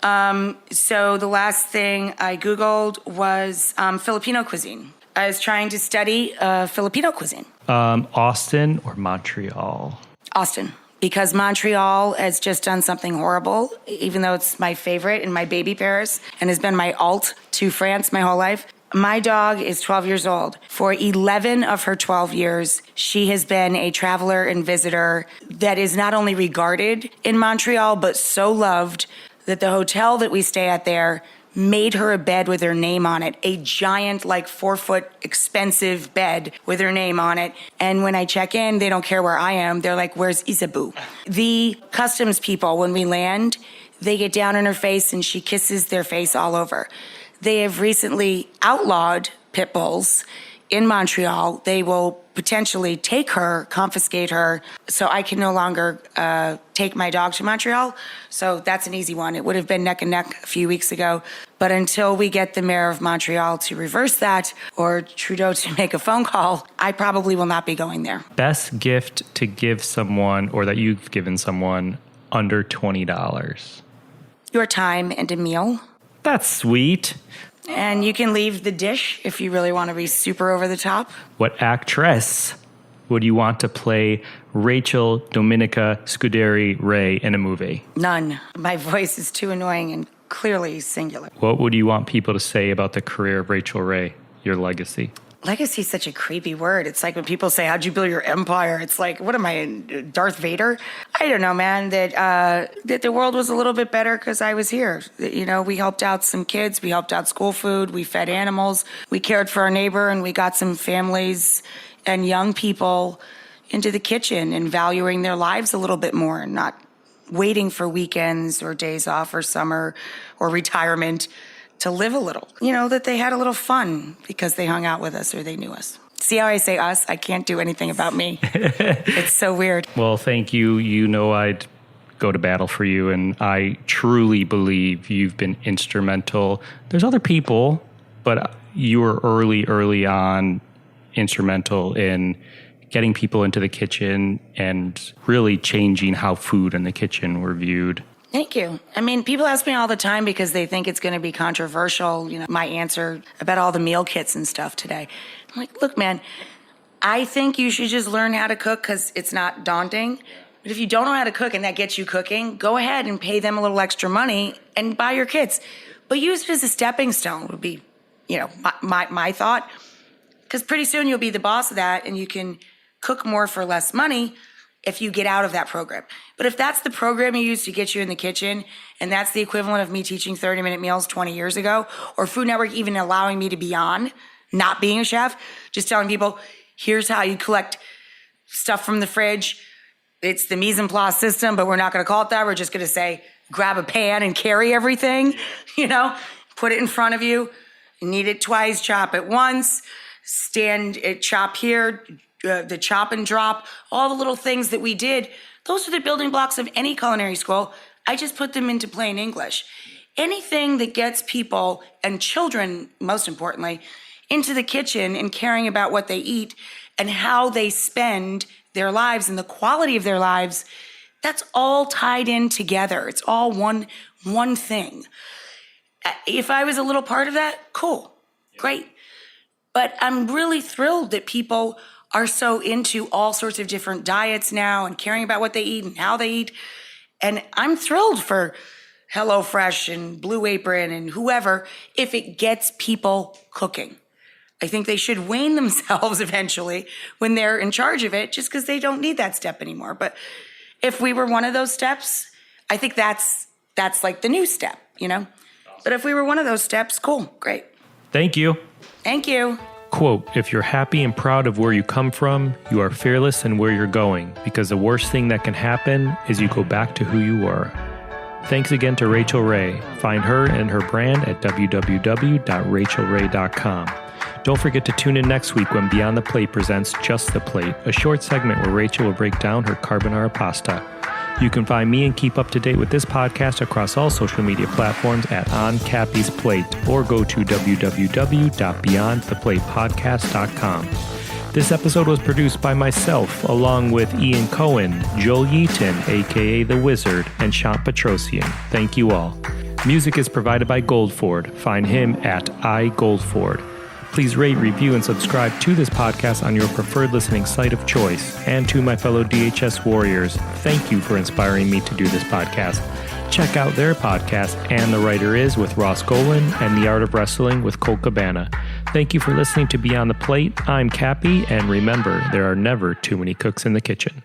So the last thing I Googled was Filipino cuisine. I was trying to study Filipino cuisine. Austin or Montreal? Austin. Because Montreal has just done something horrible, even though it's my favorite and my baby Paris and has been my alt to France my whole life. My dog is 12 years old. For 11 of her 12 years, she has been a traveler and visitor that is not only regarded in Montreal, but so loved that the hotel that we stay at there made her a bed with her name on it, a giant, like 4-foot expensive bed with her name on it. And when I check in, they don't care where I am. They're like, where's Isabeau? The customs people, when we land, they get down on her face and she kisses their face all over. They have recently outlawed pit bulls in Montreal. They will potentially take her, confiscate her, so I can no longer take my dog to Montreal. So that's an easy one. It would have been neck and neck a few weeks ago. But until we get the mayor of Montreal to reverse that or Trudeau to make a phone call, I probably will not be going there. Best gift to give someone or that you've given someone under $20. Your time and a meal. That's sweet. And you can leave the dish if you really want to be super over the top. What actress would you want to play Rachael Dominica Scuderi Ray in a movie? None. My voice is too annoying and clearly singular. What would you want people to say about the career of Rachael Ray, your legacy? Legacy is such a creepy word. It's like when people say, how'd you build your empire? It's like, what am I, Darth Vader? I don't know, man, that the world was a little bit better because I was here. You know, we helped out some kids. We helped out school food. We fed animals. We cared for our neighbor, and we got some families and young people into the kitchen and valuing their lives a little bit more and not waiting for weekends or days off or summer or retirement to live a little, you know, that they had a little fun because they hung out with us or they knew us. See how I say us? I can't do anything about me. It's so weird. Well, thank you. You know I'd go to battle for you, and I truly believe you've been instrumental. There's other people, but you were early on instrumental in getting people into the kitchen and really changing how food in the kitchen were viewed. Thank you. I mean, people ask me all the time because they think it's going to be controversial, you know, my answer about all the meal kits and stuff today. I'm like, look, man, I think you should just learn how to cook because it's not daunting. But if you don't know how to cook and that gets you cooking, go ahead and pay them a little extra money and buy your kits. But use it as a stepping stone would be, you know, my thought. Because pretty soon you'll be the boss of that and you can cook more for less money if you get out of that program. But if that's the program you use to get you in the kitchen, and that's the equivalent of me teaching 30-minute meals 20 years ago, or Food Network even allowing me to be on, not being a chef, just telling people, here's how you collect stuff from the fridge. It's the mise en place system, but we're not going to call it that. We're just going to say, grab a pan and carry everything, you know, put it in front of you, knead it twice, chop it once, chop here, the chop and drop, all the little things that we did. Those are the building blocks of any culinary school. I just put them into plain English. Anything that gets people, and children most importantly, into the kitchen and caring about what they eat and how they spend their lives and the quality of their lives, That's all tied in together. It's all one thing. If I was a little part of that, cool, great. But I'm really thrilled that people are so into all sorts of different diets now and caring about what they eat and how they eat. And I'm thrilled for HelloFresh and Blue Apron and whoever if it gets people cooking. I think they should wean themselves eventually when they're in charge of it just because they don't need that step anymore. But if we were one of those steps, I think that's like the new step, you know? But if we were one of those steps, cool, great. Thank you. Thank you. Quote, if you're happy and proud of where you come from, you are fearless in where you're going, because the worst thing that can happen is you go back to who you were. Thanks again to Rachael Ray. Find her and her brand at www.rachaelray.com. Don't forget to tune in next week when Beyond the Plate presents Just the Plate, a short segment where Rachael will break down her carbonara pasta. You can find me and keep up to date with this podcast across all social media platforms at On Cappy's Plate or go to www.beyondtheplatepodcast.com. This episode was produced by myself, along with Ian Cohen, Joel Yeaton, aka The Wizard, and Sean Petrosian. Thank you all. Music is provided by Goldford. Find him at iGoldford. Please rate, review, and subscribe to this podcast on your preferred listening site of choice. And to my fellow DHS warriors, thank you for inspiring me to do this podcast. Check out their podcast, And the Writer Is, with Ross Golan, and The Art of Wrestling with Colt Cabana. Thank you for listening to Beyond the Plate. I'm Cappy, and remember, there are never too many cooks in the kitchen.